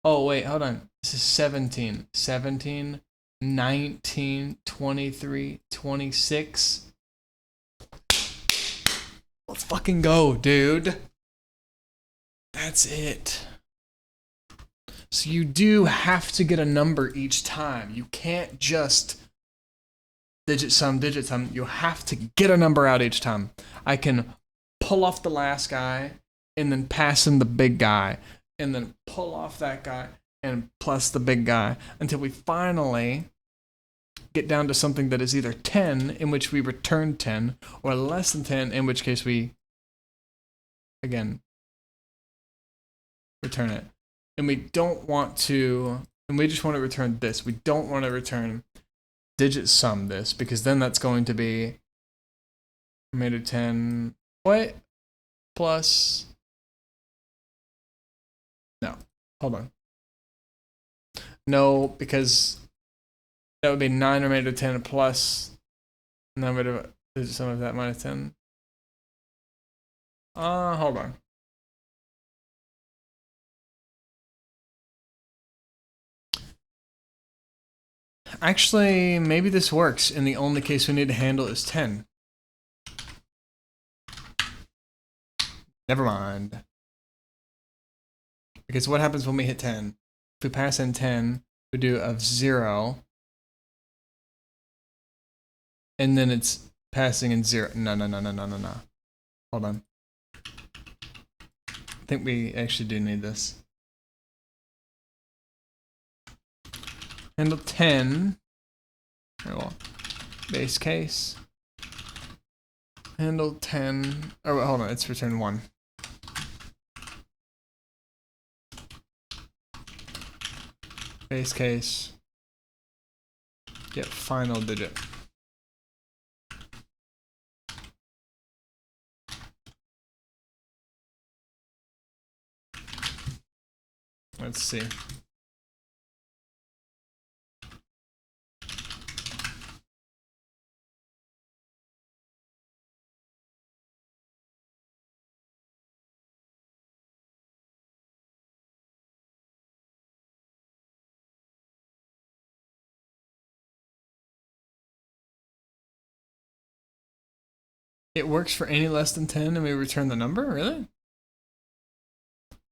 Oh, wait, hold on. This is 17. 17, 19, 23, 26. Let's fucking go, dude. That's it. So you do have to get a number each time. You can't just digit sum. You have to get a number out each time. I can pull off the last guy and then pass in the big guy and then pull off that guy and plus the big guy until we finally get down to something that is either 10, in which we return 10, or less than 10, in which case we, again, return it. And we don't want to, and we just want to return this. We don't want to return digit sum this, because then that's going to be remainder 10, what? Plus, no, hold on. No, because that would be 9 remainder 10 plus 9 digit sum of that minus 10. Hold on. Actually, maybe this works, and the only case we need to handle is 10. Never mind. Because what happens when we hit 10? If we pass in 10, we do of 0. And then it's passing in 0. No. Hold on. I think we actually do need this. Handle 10. Well, base case. Handle 10. Oh, wait, hold on. It's return 1. Base case. Get final digit. Let's see. It works for any less than 10 and we return the number? Really?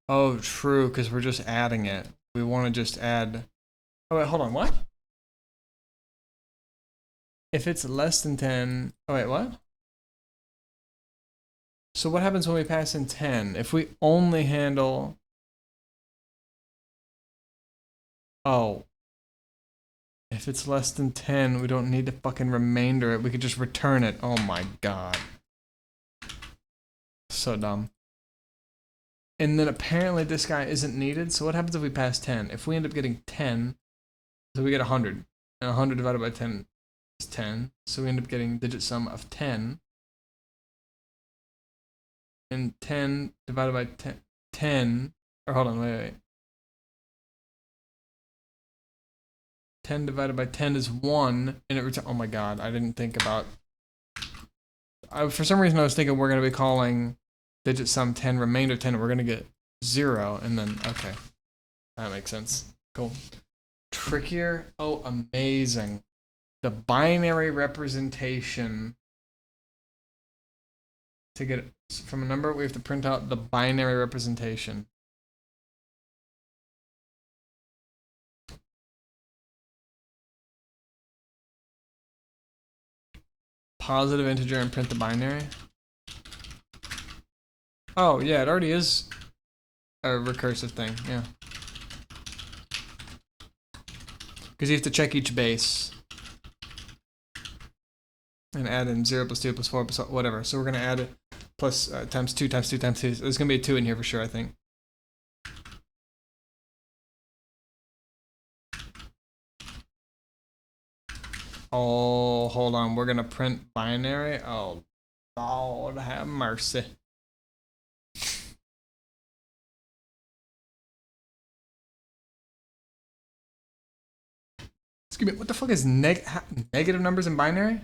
Oh, true, because we're just adding it. We want to just add... Oh, wait, hold on, what? If it's less than 10... Oh, wait, what? So what happens when we pass in 10? If we only handle... Oh. If it's less than 10, we don't need to fucking remainder it. We could just return it. Oh my god. So dumb. And then apparently this guy isn't needed. So what happens if we pass 10? If we end up getting 10, so we get 100. And 100 divided by 10 is 10. So we end up getting digit sum of 10. And 10 divided by 10, or hold on, wait. 10 divided by 10 is 1, and it returns. Oh my god, I didn't think about. For some reason, I was thinking we're going to be calling digit sum 10, remainder 10, and we're going to get 0, and then, okay. That makes sense. Cool. Trickier? Oh, amazing. The binary representation. To get it from a number, we have to print out the binary representation. Positive integer and print the binary. Oh, yeah, it already is a recursive thing, yeah. Because you have to check each base. And add in 0 plus 2 plus 4 plus whatever. So we're going to add it plus times 2 times 2 times 2. So there's going to be a 2 in here for sure, I think. Oh, hold on. We're going to print binary. Oh, Lord have mercy. Excuse me, what the fuck is negative numbers in binary?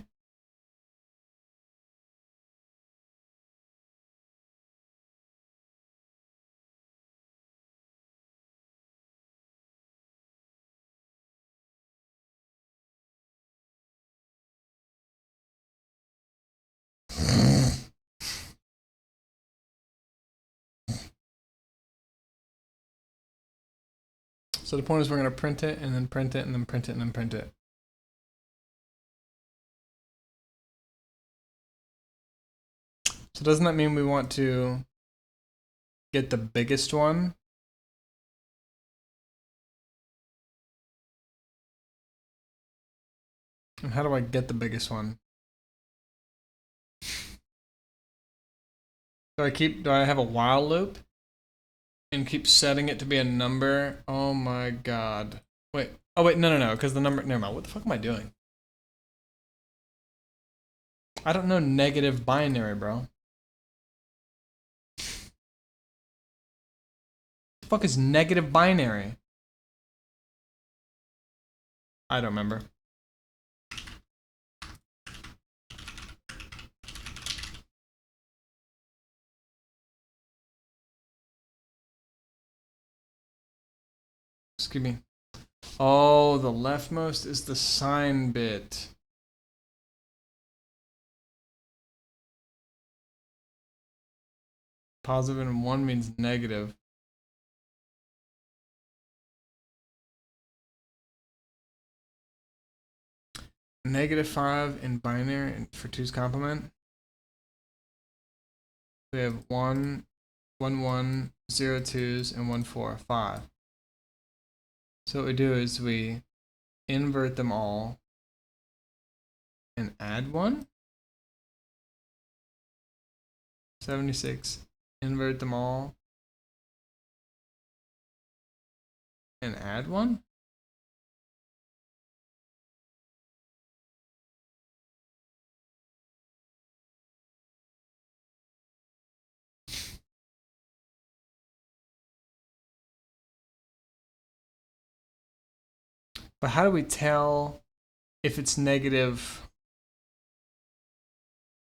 So the point is we're going to print it and then print it and then print it and then print it. So doesn't that mean we want to get the biggest one? And how do I get the biggest one? Do I have a while loop and keep setting it to be a number? Oh my god. Wait. Oh wait, no, because the number, never mind. What the fuck am I doing? I don't know negative binary, bro. The fuck is negative binary? I don't remember. Excuse me. Oh, the leftmost is the sign bit. Positive and 1 means negative. -5 in binary and for 2's complement. We have 1, 1, 1, 0, 2's, and 1, 4, 5. So what we do is we invert them all and add 1. 76, invert them all and add 1. But how do we tell if it's negative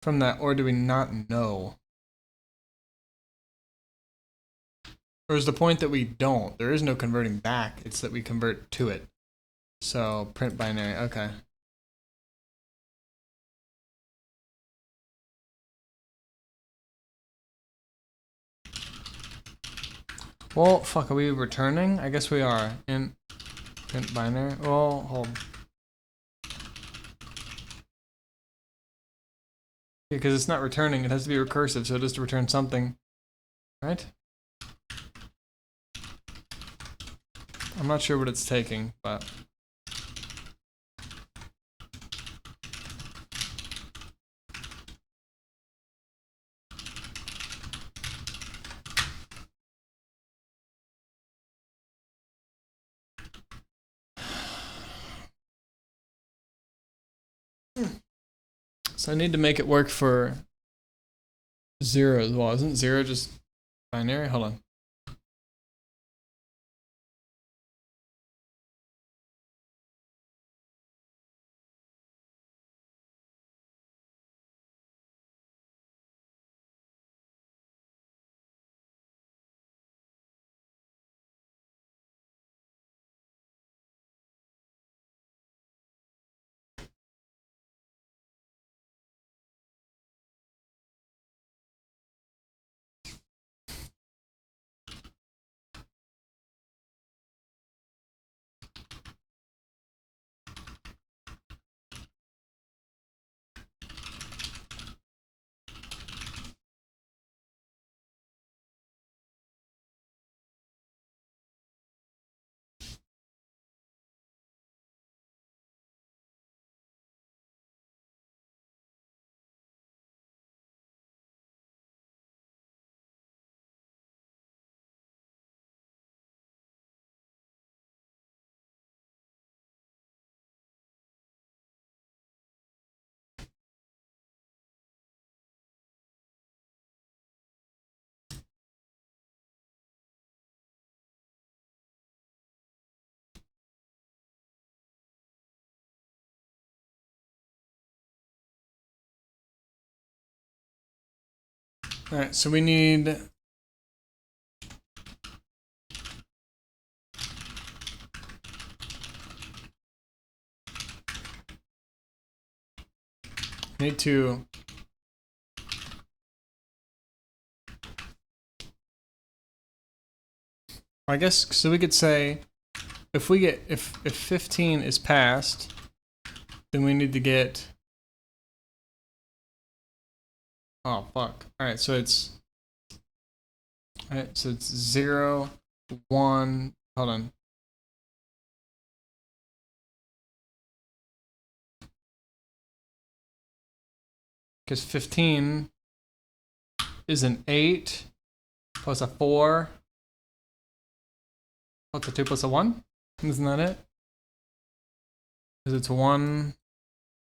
from that, or do we not know? Or is the point that we don't? There is no converting back, it's that we convert to it. So print binary, okay. Well, fuck, are we returning? I guess we are. In print binary. Well, hold. Because it's not returning, it has to be recursive, so it has to return something. Right? I'm not sure what it's taking, but... So I need to make it work for 0 as well. Isn't 0 just binary? Hold on. Alright, so we need... need to... I guess, so we could say if we get if 15 is passed, then we need to get. Oh fuck! All right, so it's. All right, so it's 0, 1. Hold on. Because 15 is an 8 plus a 4 plus a 2 plus a 1. Isn't that it? Because it's 1.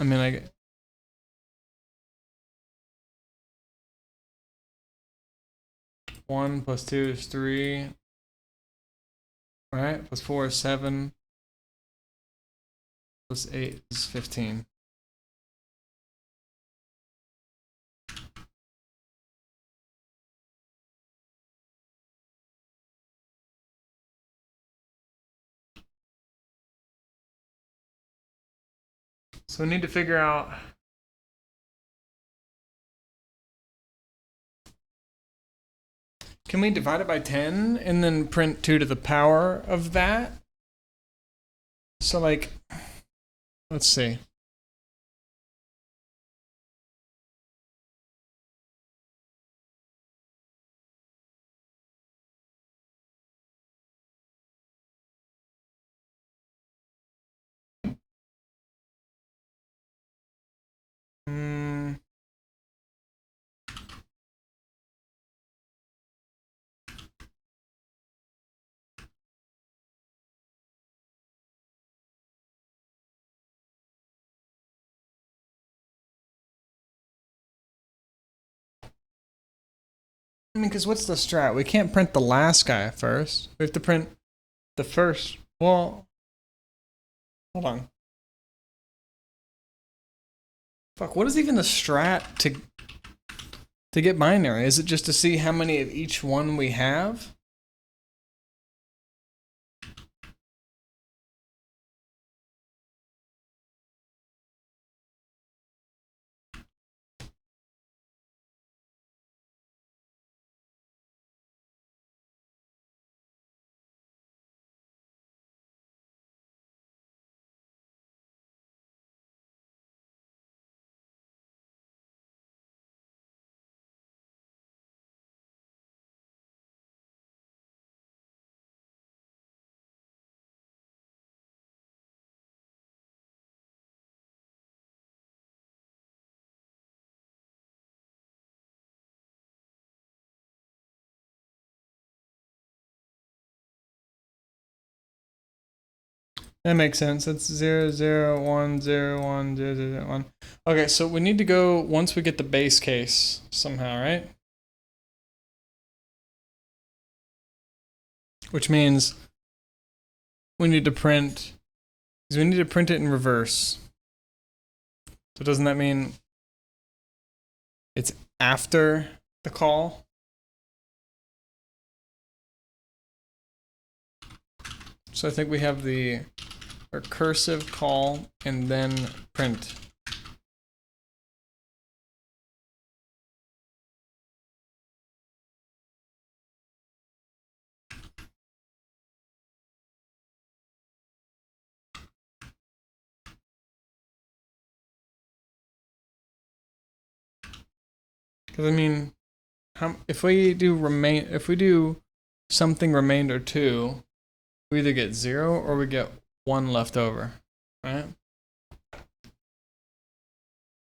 I mean, I get. One plus 2 is 3. Right? Plus 4 is 7. Plus 8 is 15. So we need to figure out. Can we divide it by 10 and then print 2 to the power of that? So like, let's see. I mean, because what's the strat? We can't print the last guy first. We have to print the first. Well, hold on. Fuck, what is even the strat to get binary? Is it just to see how many of each one we have? That makes sense. That's 0, 0, 1, 0, 1, 0, 0, 1. Okay, so we need to go once we get the base case somehow, right? Which means we need to print, because we need to print it in reverse. So doesn't that mean it's after the call? So I think we have the recursive call and then print. Because I mean, if we do something remainder 2, we either get 0 or we get 1 left over, right?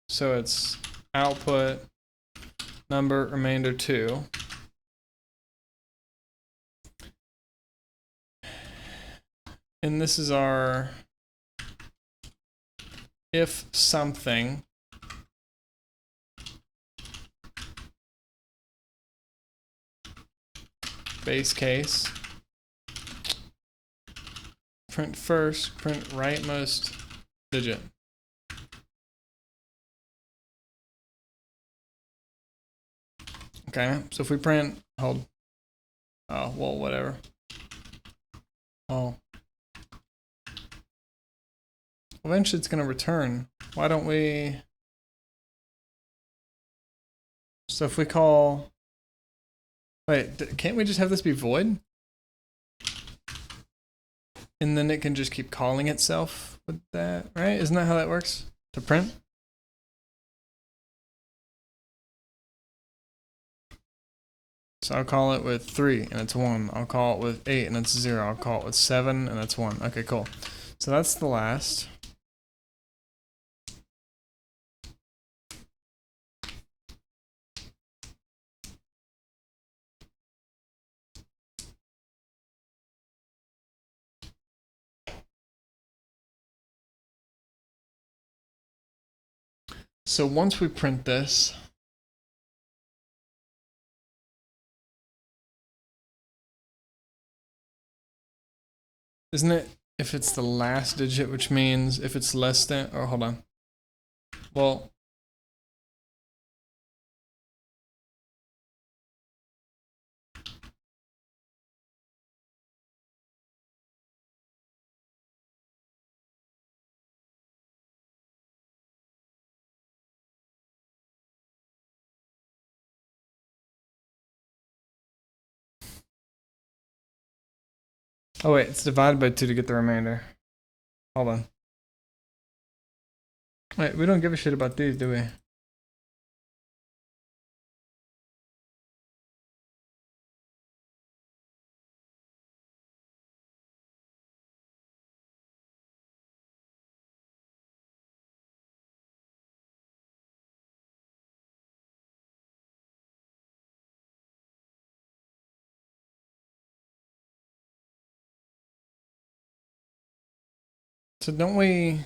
So it's output number remainder 2. And this is our if something base case. Print first, print rightmost digit. Okay, so if we print, oh, well, whatever. Oh. Eventually it's gonna return. Why don't we? So if we call, wait, can't we just have this be void? and then it can just keep calling itself with that, right? Isn't that how that works? To print? So I'll call it with 3 and it's 1. I'll call it with 8 and it's 0. I'll call it with 7 and it's 1. Okay, cool. So that's the last. So once we print this, isn't it if it's the last digit, which means if it's less than, or hold on. Well, oh wait, it's divided by 2 to get the remainder. Hold on. Wait, we don't give a shit about these, do we? So don't we...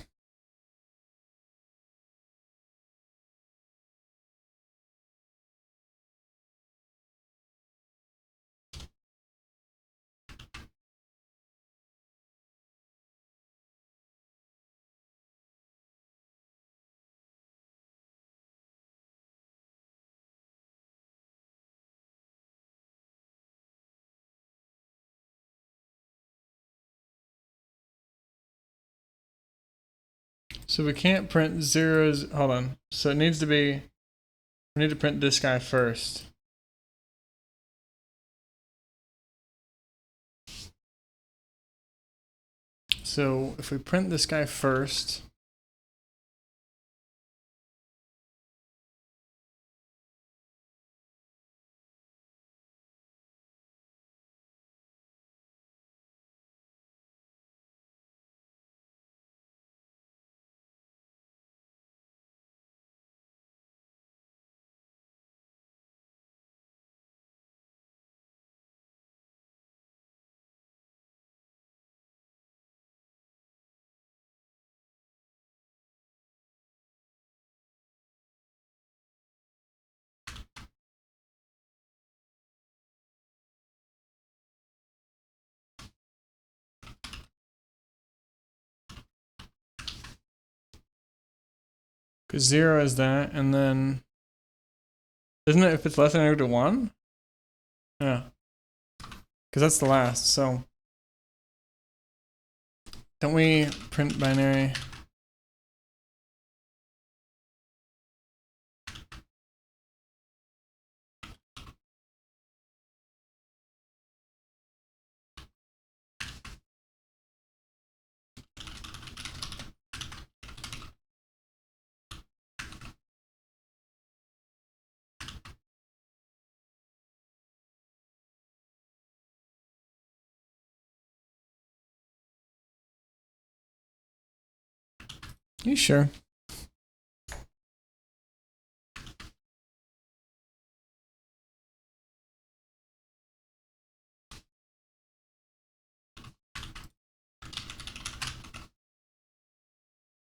So we can't print zeros. Hold on. So it needs to be, we need to print this guy first. So if we print this guy first, because 0 is that, and then, isn't it if it's less than or equal to 1? Yeah. Because that's the last, so. Don't we print binary? You sure?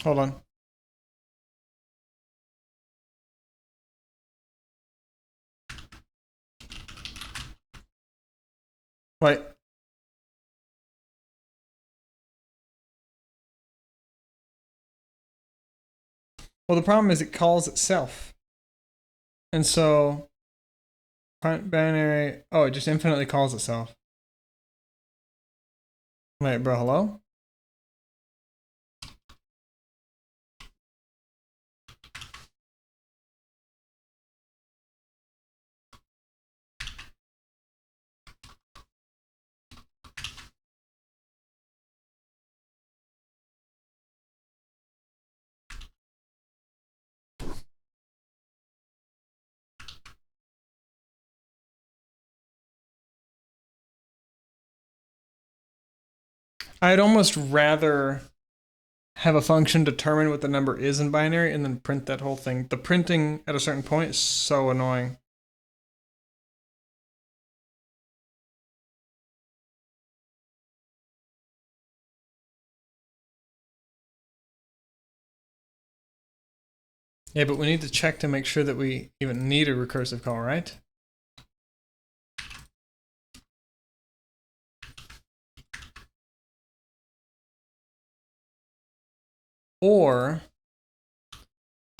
Hold on. Wait. Well, the problem is it calls itself. And so, print binary, oh, it just infinitely calls itself. Wait, bro, hello? I'd almost rather have a function determine what the number is in binary and then print that whole thing. The printing at a certain point is so annoying. Yeah, but we need to check to make sure that we even need a recursive call, right? Or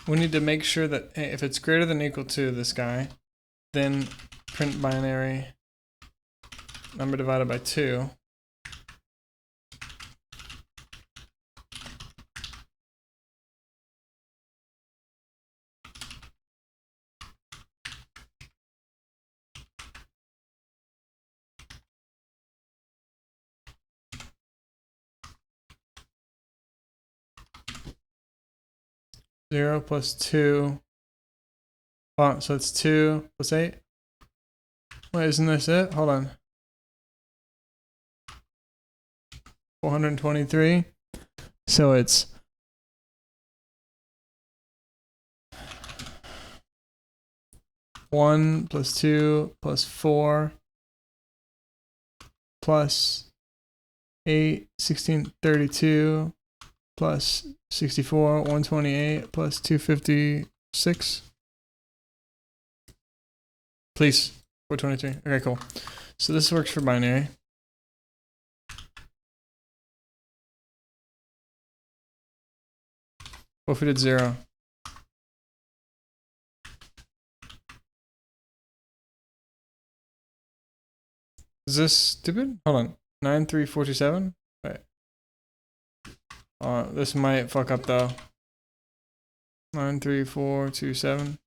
we need to make sure that hey, if it's greater than or equal to this guy, then print binary number divided by 2. Zero plus 2. Oh, so it's 2 plus 8. Wait, isn't this it? Hold on. 423. So it's 1 plus 2 plus 4 plus 8, 16, 32 plus 64, 128 plus 256. Please, 423. Okay, cool. So this works for binary. What if we did 0? Is this stupid? Hold on. 93427? Wait. This might fuck up though. 93427.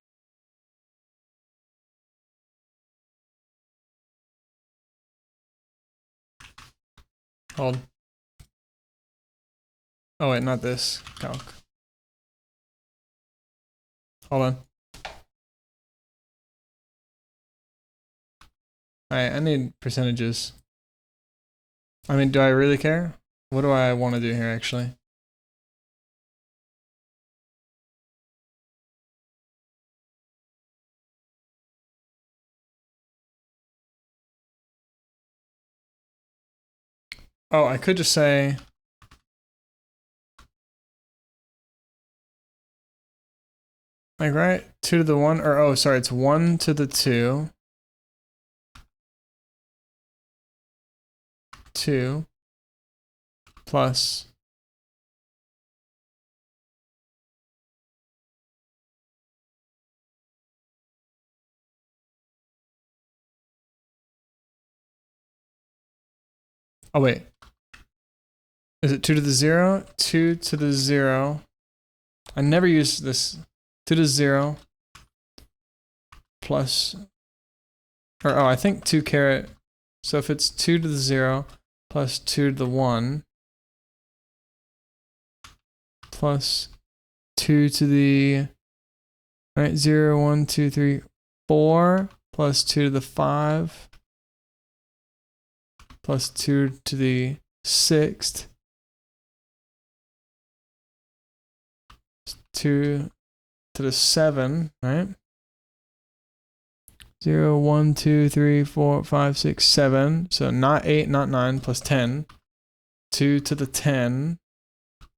Hold. Oh wait, not this. Calc. Hold on. Alright, I need percentages. I mean, do I really care? What do I want to do here actually? Oh, I could just say like right 2 to the 1 or oh sorry, it's 1 to the 2. 2 plus oh wait. Is it 2 to the 0? 2 to the 0. I never use this. 2 to 0 plus or oh I think 2 caret. So if it's 2 to the 0 plus 2 to the 1 plus 2 to the right 0, 1, 2, 3, 4 plus 2 to the 5 plus 2 to the 6th 2 to the 7, right? 0, 1, 2, 3, 4, 5, 6, 7. So not 8, not 9, plus 10. 2 to the 10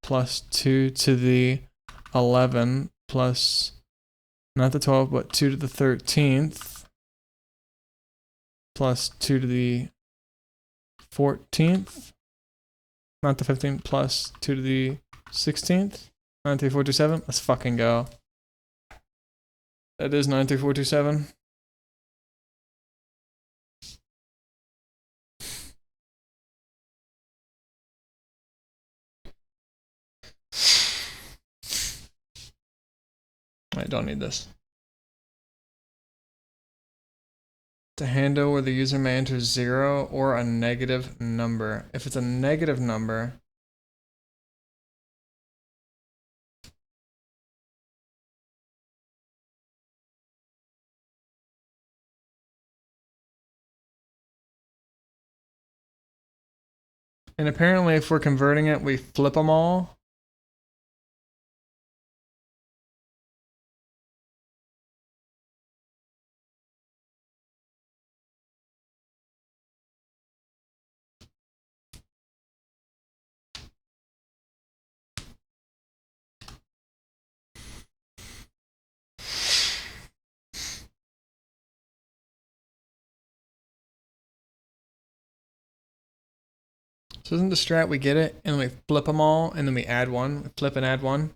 plus 2 to the 11 plus not the 12, but 2 to the 13th plus 2 to the 14th, not the 15th, plus 2 to the 16th. 93427. Let's fucking go. That is 93427. I don't need this. To handle where the user may enter 0 or a negative number. If it's a negative number, And apparently if we're converting it, we flip them all. So isn't the strat we get it and we flip them all and then we add one, we flip and add one.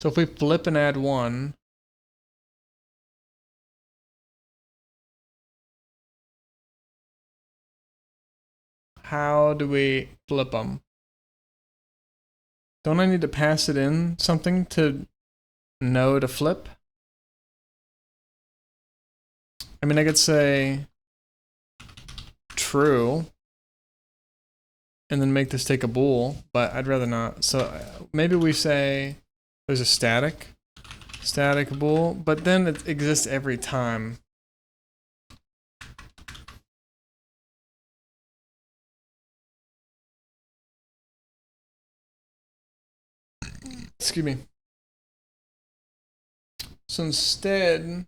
So if we flip and add one, how do we flip them? Don't I need to pass it in something to know to flip? I mean, I could say true and then make this take a bool, but I'd rather not. So maybe we say there's a static bool, but then it exists every time. Excuse me. So instead,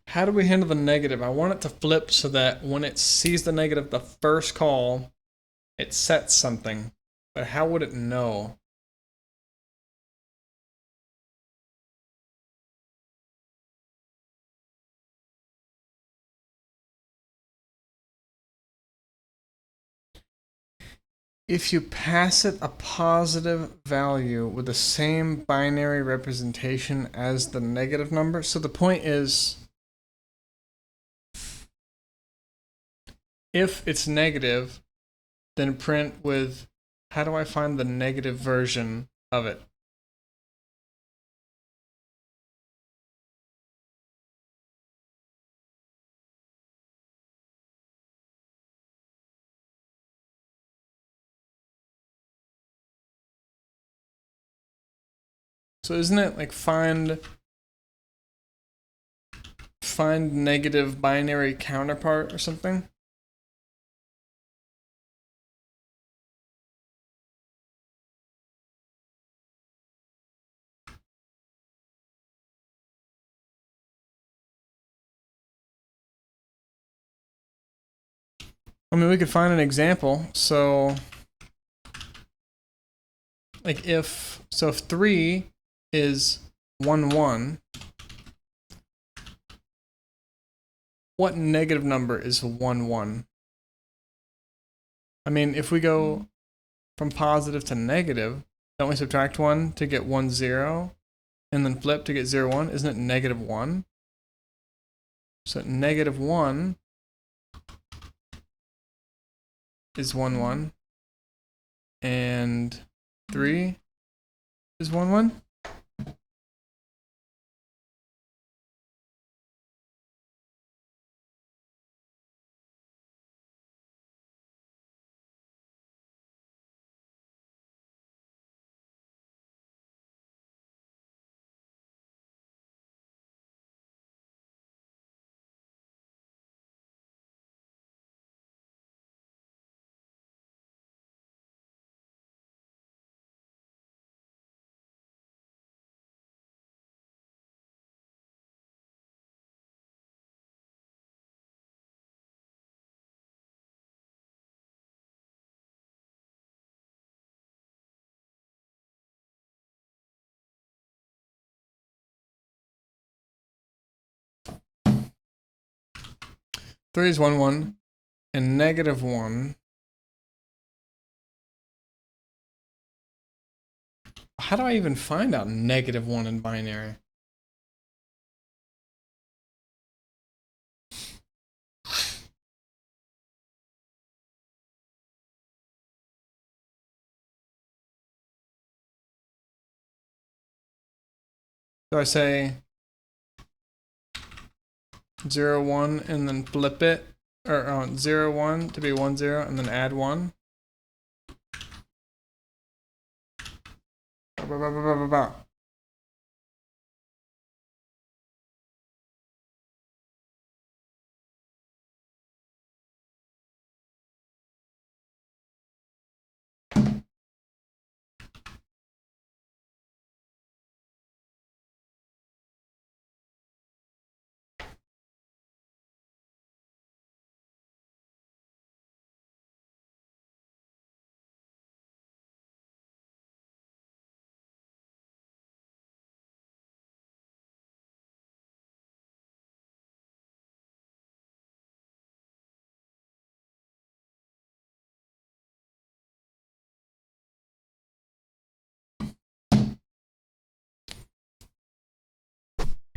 how do we handle the negative? I want it to flip so that when it sees the negative the first call, it sets something. But how would it know? If you pass it a positive value with the same binary representation as the negative number. So the point is, if it's negative, then print with, how do I find the negative version of it? So isn't it like find negative binary counterpart or something? I mean, we could find an example. So like if 3 is 1 1, what negative number is 1 1? I mean, if we go from positive to negative, don't we subtract 1 to get 1 0 and then flip to get 0 1? Isn't it negative 1? So negative 1 is 1 1 and 3 is 1 1. 3 is 1, 1, and negative 1. How do I even find out negative 1 in binary? So I say 0, 1, and then flip it, or 0, 1 to be 1, 0, and then add 1.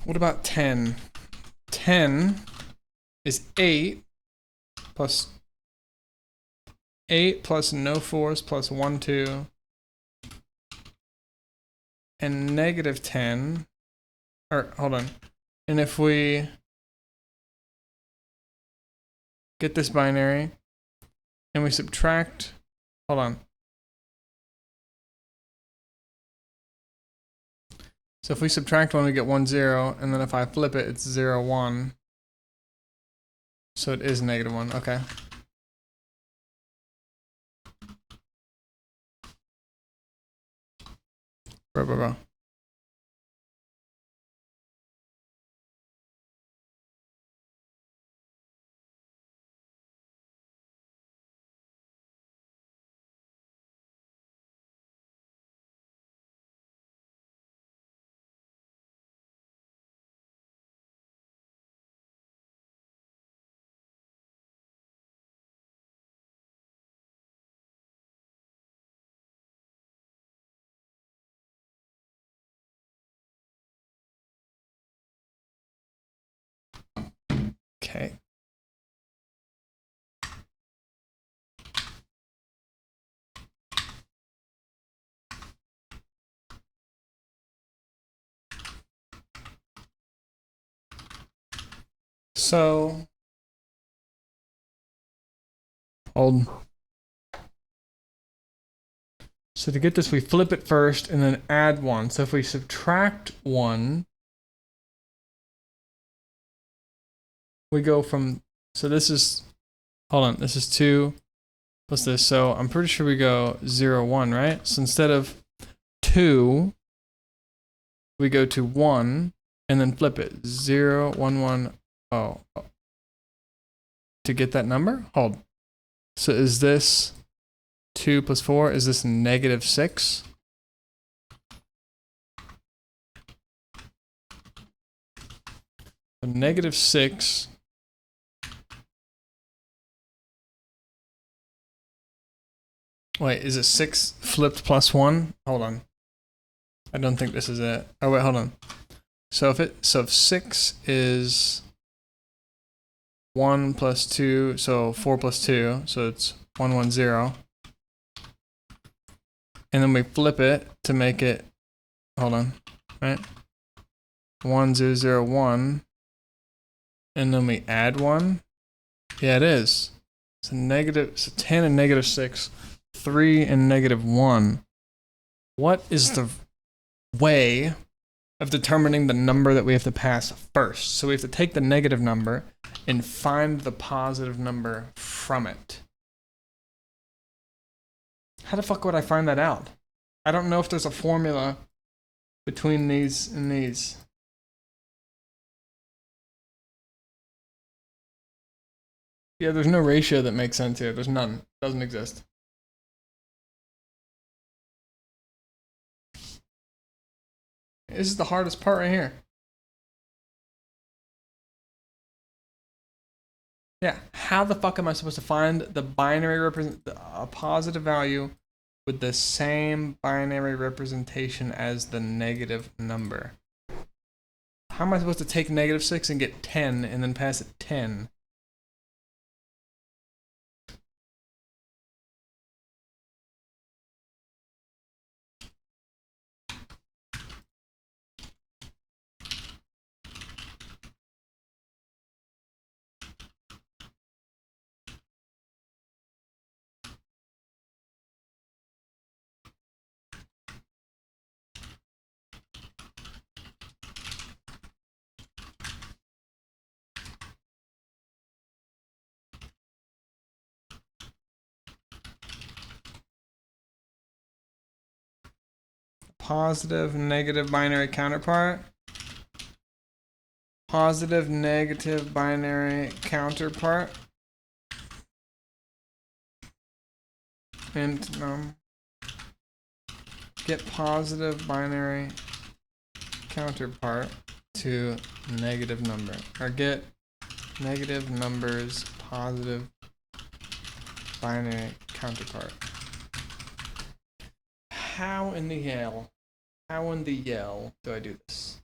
What about 10? 10 is 8 plus 8 plus no 4s plus 1, 2. And negative 10. Or, hold on. And if we get this binary and we subtract, hold on. So if we subtract 1, we get 1, 0, and then if I flip it, it's 0, 1. So it is negative 1, okay. Bro. Okay. So, hold. So to get this, we flip it first and then add 1. So if we subtract 1, we go from, so this is, hold on, this is 2 plus this. So I'm pretty sure we go 0, 1, right? So instead of 2, we go to 1 and then flip it. 0, 1, 1, oh. To get that number? Hold. So is this 2 plus 4? Is this negative 6? So negative 6. Wait, is it 6 flipped plus 1? Hold on. I don't think this is it. Oh wait, hold on. So if 6 is 1 plus 2, so 4 plus 2, so it's 1, 1, 0. And then we flip it to make it, hold on, right? 1, 0, 0, 1. And then we add 1. Yeah, it is. So 10 and negative 6, 3 and negative 1. What is the way of determining the number that we have to pass first? So we have to take the negative number and find the positive number from it. How the fuck would I find that out? I don't know if there's a formula between these and these. Yeah, there's no ratio that makes sense here. There's none. Doesn't exist. This is the hardest part right here. Yeah, how the fuck am I supposed to find the binary a positive value with the same binary representation as the negative number? How am I supposed to take -6 and get 10 and then pass it 10? Positive, negative binary counterpart. Positive, negative binary counterpart. And get positive binary counterpart to negative number. Or get negative numbers positive binary counterpart. How in the hell do I do this?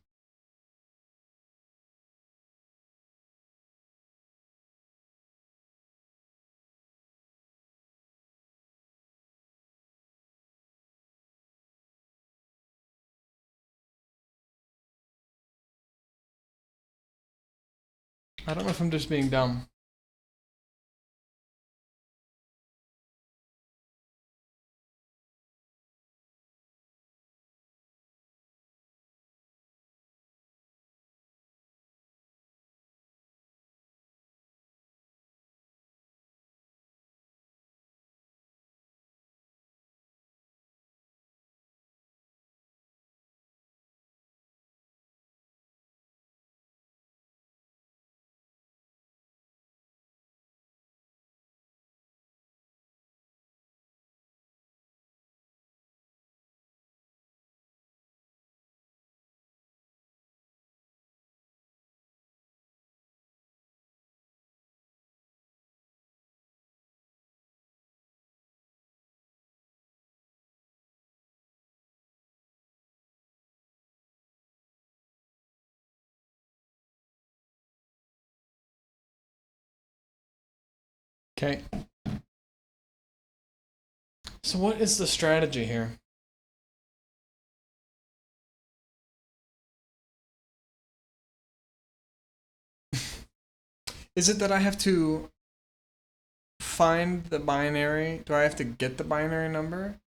I don't know if I'm just being dumb. Okay. So what is the strategy here? Is it that I have to find the binary? Do I have to get the binary number?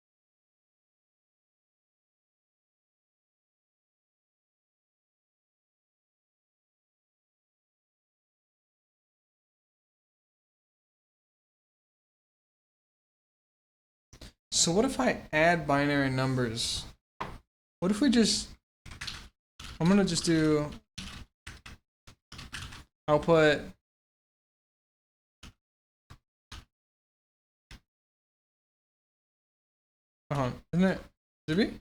So what if I add binary numbers? What if we just... I'm gonna just do... I'll put... Isn't it... Should it be?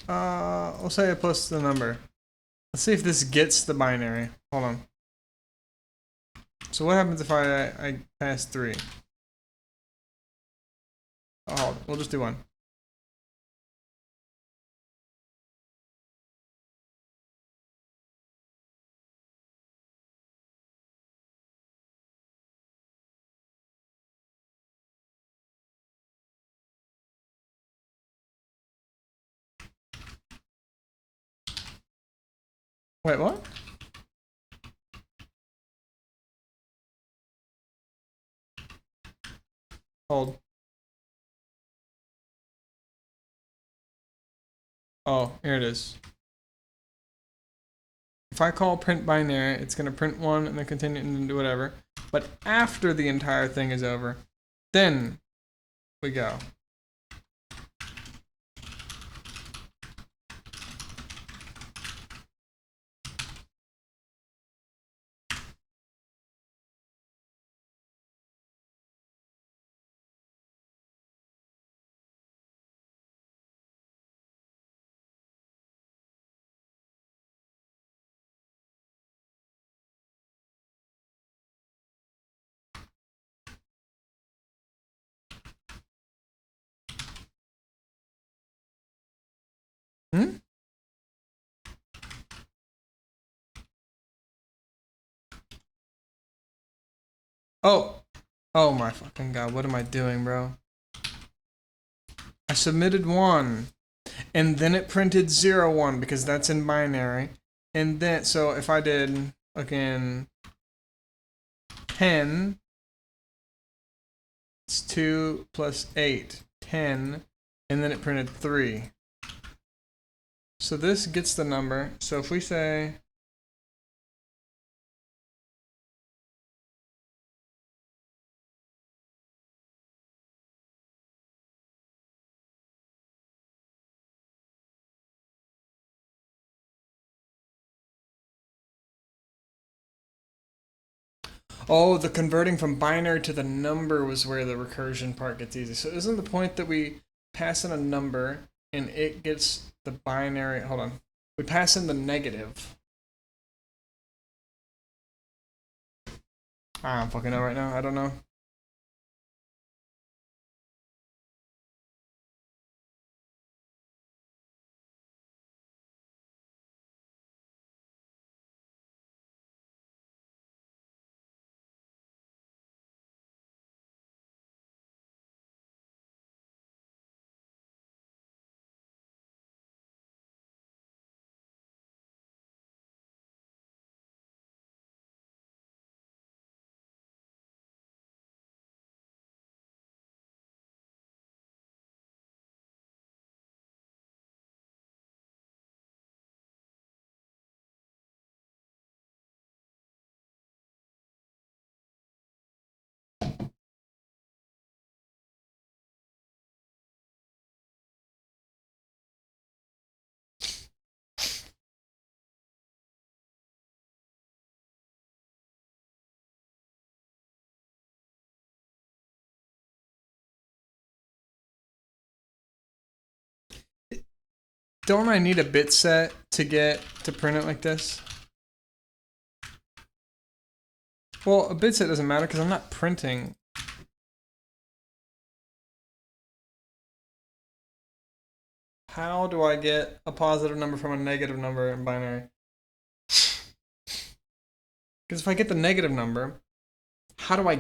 I'll say I plus the number. Let's see if this gets the binary. Hold on. So what happens if I pass 3? Oh, we'll just do 1. Wait, what? Hold. Oh, here it is. If I call print binary, it's going to print 1 and then continue and do whatever. But after the entire thing is over, then we go. Hmm? Oh. Oh my fucking god, what am I doing, bro? I submitted 1. And then it printed 0, 1 because that's in binary. And then, so if I did, again, 10, it's 2 plus 8, 10, and then it printed 3. So this gets the number. So if we say, oh, the converting from binary to the number was where the recursion part gets easy. So isn't the point that we pass in a number and it gets the binary, hold on, we pass in the negative. I don't fucking know right now, I don't know. Don't I need a bit set to get to print it like this? Well, a bit set doesn't matter because I'm not printing. How do I get a positive number from a negative number in binary? Because if I get the negative number, how do I...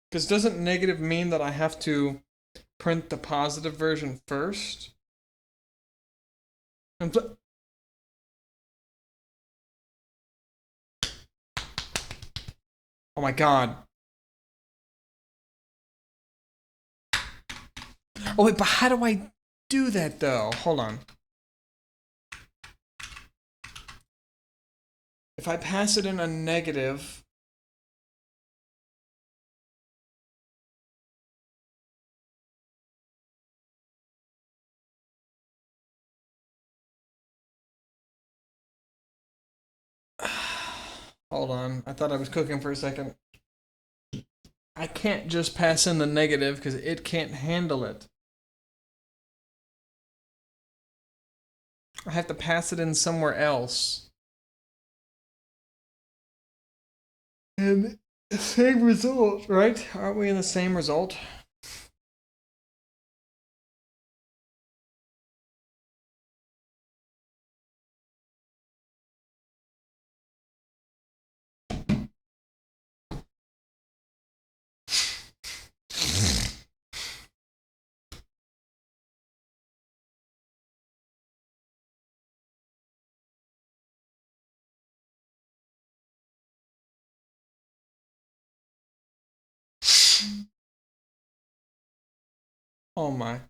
Because doesn't negative mean that I have to print the positive version first? And oh my god. Oh wait, but how do I do that though? Hold on. If I pass it in a negative... Hold on, I thought I was cooking for a second. I can't just pass in the negative because it can't handle it. I have to pass it in somewhere else. And same result, right? Aren't we in the same result? Oh my.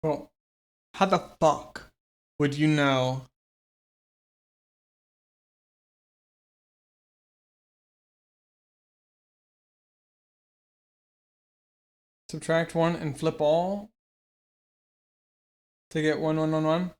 Well, how the fuck would you know? Subtract 1 and flip all to get 1, 1, 1, 1?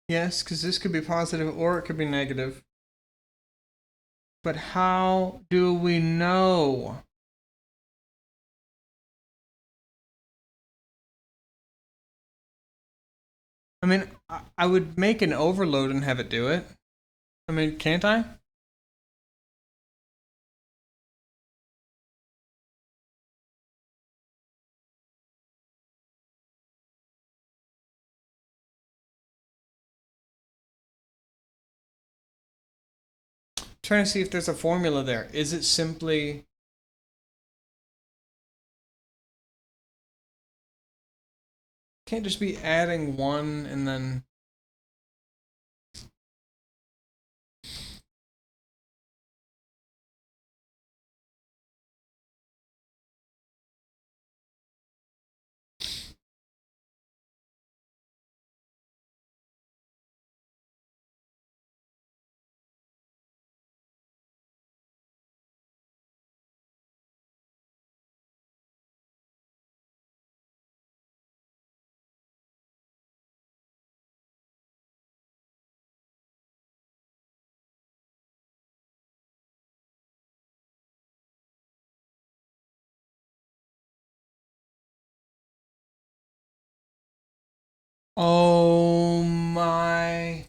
Yes, because this could be positive or it could be negative. But how do we know? I mean, I would make an overload and have it do it. I mean, can't I? Trying to see if there's a formula there. Is it simply can't just be adding 1 and then oh my.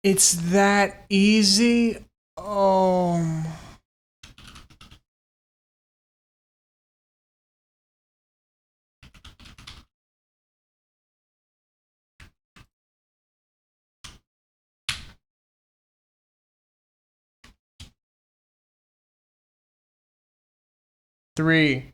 It's that easy? Oh. Three.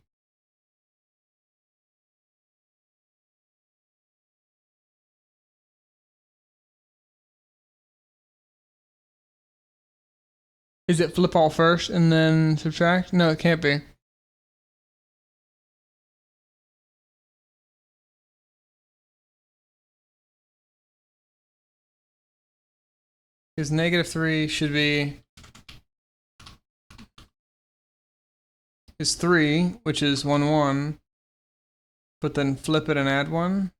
Is it flip all first and then subtract? No, it can't be. Because -3 should be is 3, which is 1, 1, but then flip it and add 1.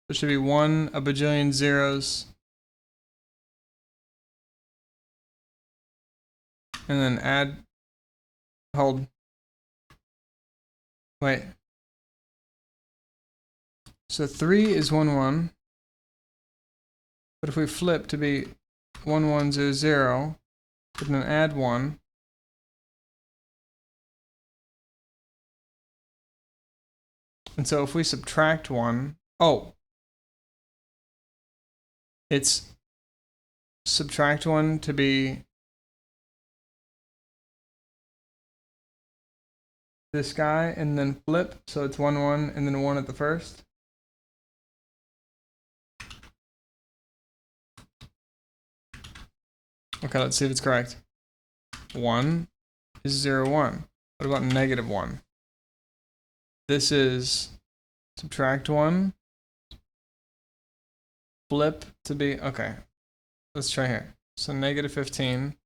There should be 1, a bajillion zeros, and then add, hold, wait. So 3 is 1, 1, But if we flip to be 1, 1, 0, 0, and then add 1, and so if we subtract 1, oh, it's subtract 1 to be this guy, and then flip, so it's 1, 1, and then 1 at the first. Okay, let's see if it's correct. 1 is 0, 1. What about negative 1? This is subtract 1, flip to be, okay, let's try here. So negative 15.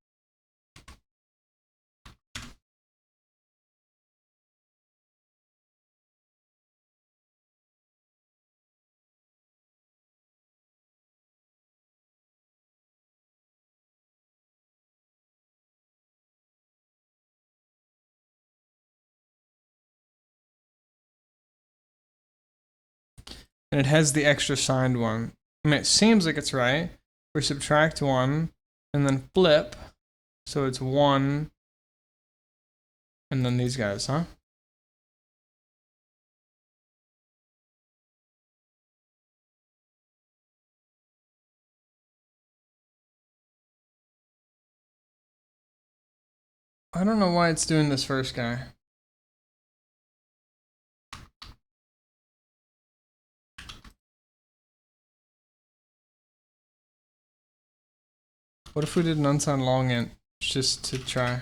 And it has the extra signed one. I mean, it seems like it's right. We subtract 1 and then flip. So it's 1 and then these guys, huh? I don't know why it's doing this first guy. What if we did an unsigned long int just to try?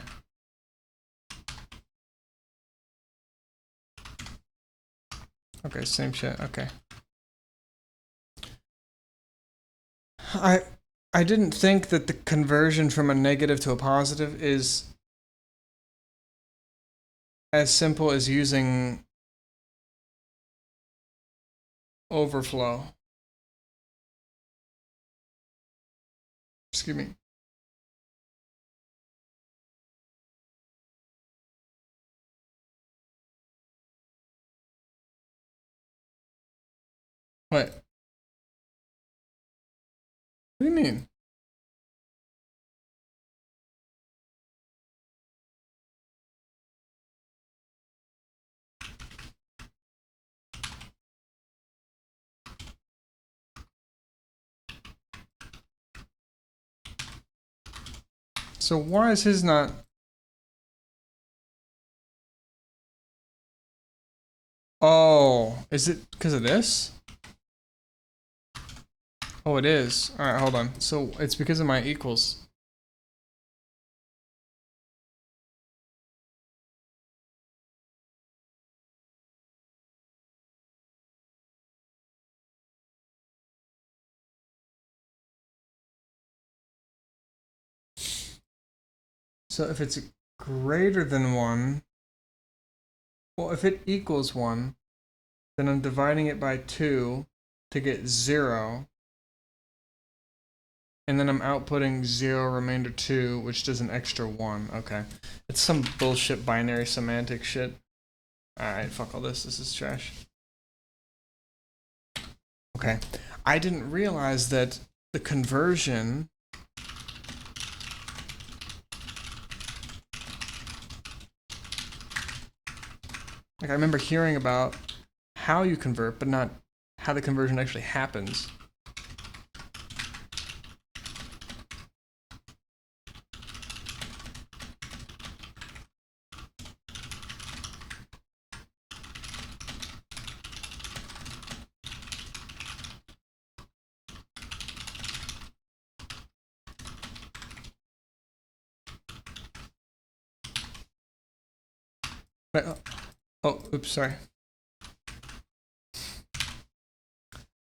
Okay, same shit. Okay. I didn't think that the conversion from a negative to a positive is as simple as using overflow. Excuse me. What? What do you mean? So why is his not? Oh, is it because of this? Oh, it is. All right, hold on. So it's because of my equals. So if it's greater than 1, well, if it equals 1, then I'm dividing it by 2 to get 0. And then I'm outputting 0 remainder 2, which does an extra 1. Okay. It's some bullshit binary semantic shit. Alright, fuck all this. This is trash. Okay. I didn't realize that the conversion... Like, I remember hearing about how you convert, but not how the conversion actually happens. Wait, oh, oops, sorry.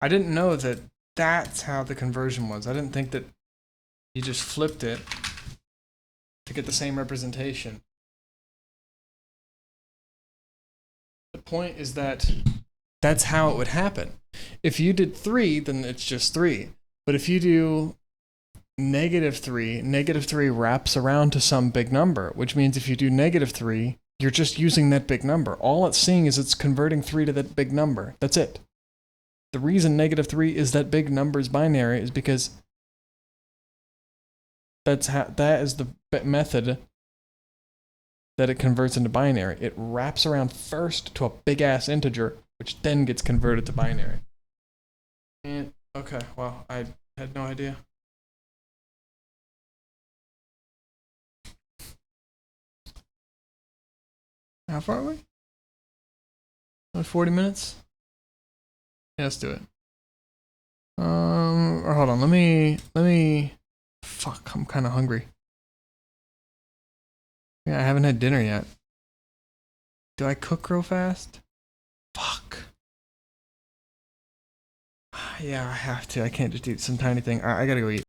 I didn't know that that's how the conversion was. I didn't think that you just flipped it to get the same representation. The point is that that's how it would happen. If you did 3, then it's just 3. But if you do -3 wraps around to some big number, which means if you do -3, you're just using that big number. All it's seeing is it's converting 3 to that big number. That's it. The reason -3 is that big number's binary is because that is the method that it converts into binary. It wraps around first to a big ass integer, which then gets converted to binary. And okay, well, I had no idea. How far are we? 40 minutes? Yeah, let's do it. Or hold on, let me fuck, I'm kinda hungry. Yeah, I haven't had dinner yet. Do I cook real fast? Fuck. Yeah, I have to. I can't just eat some tiny thing. Alright, I gotta go eat.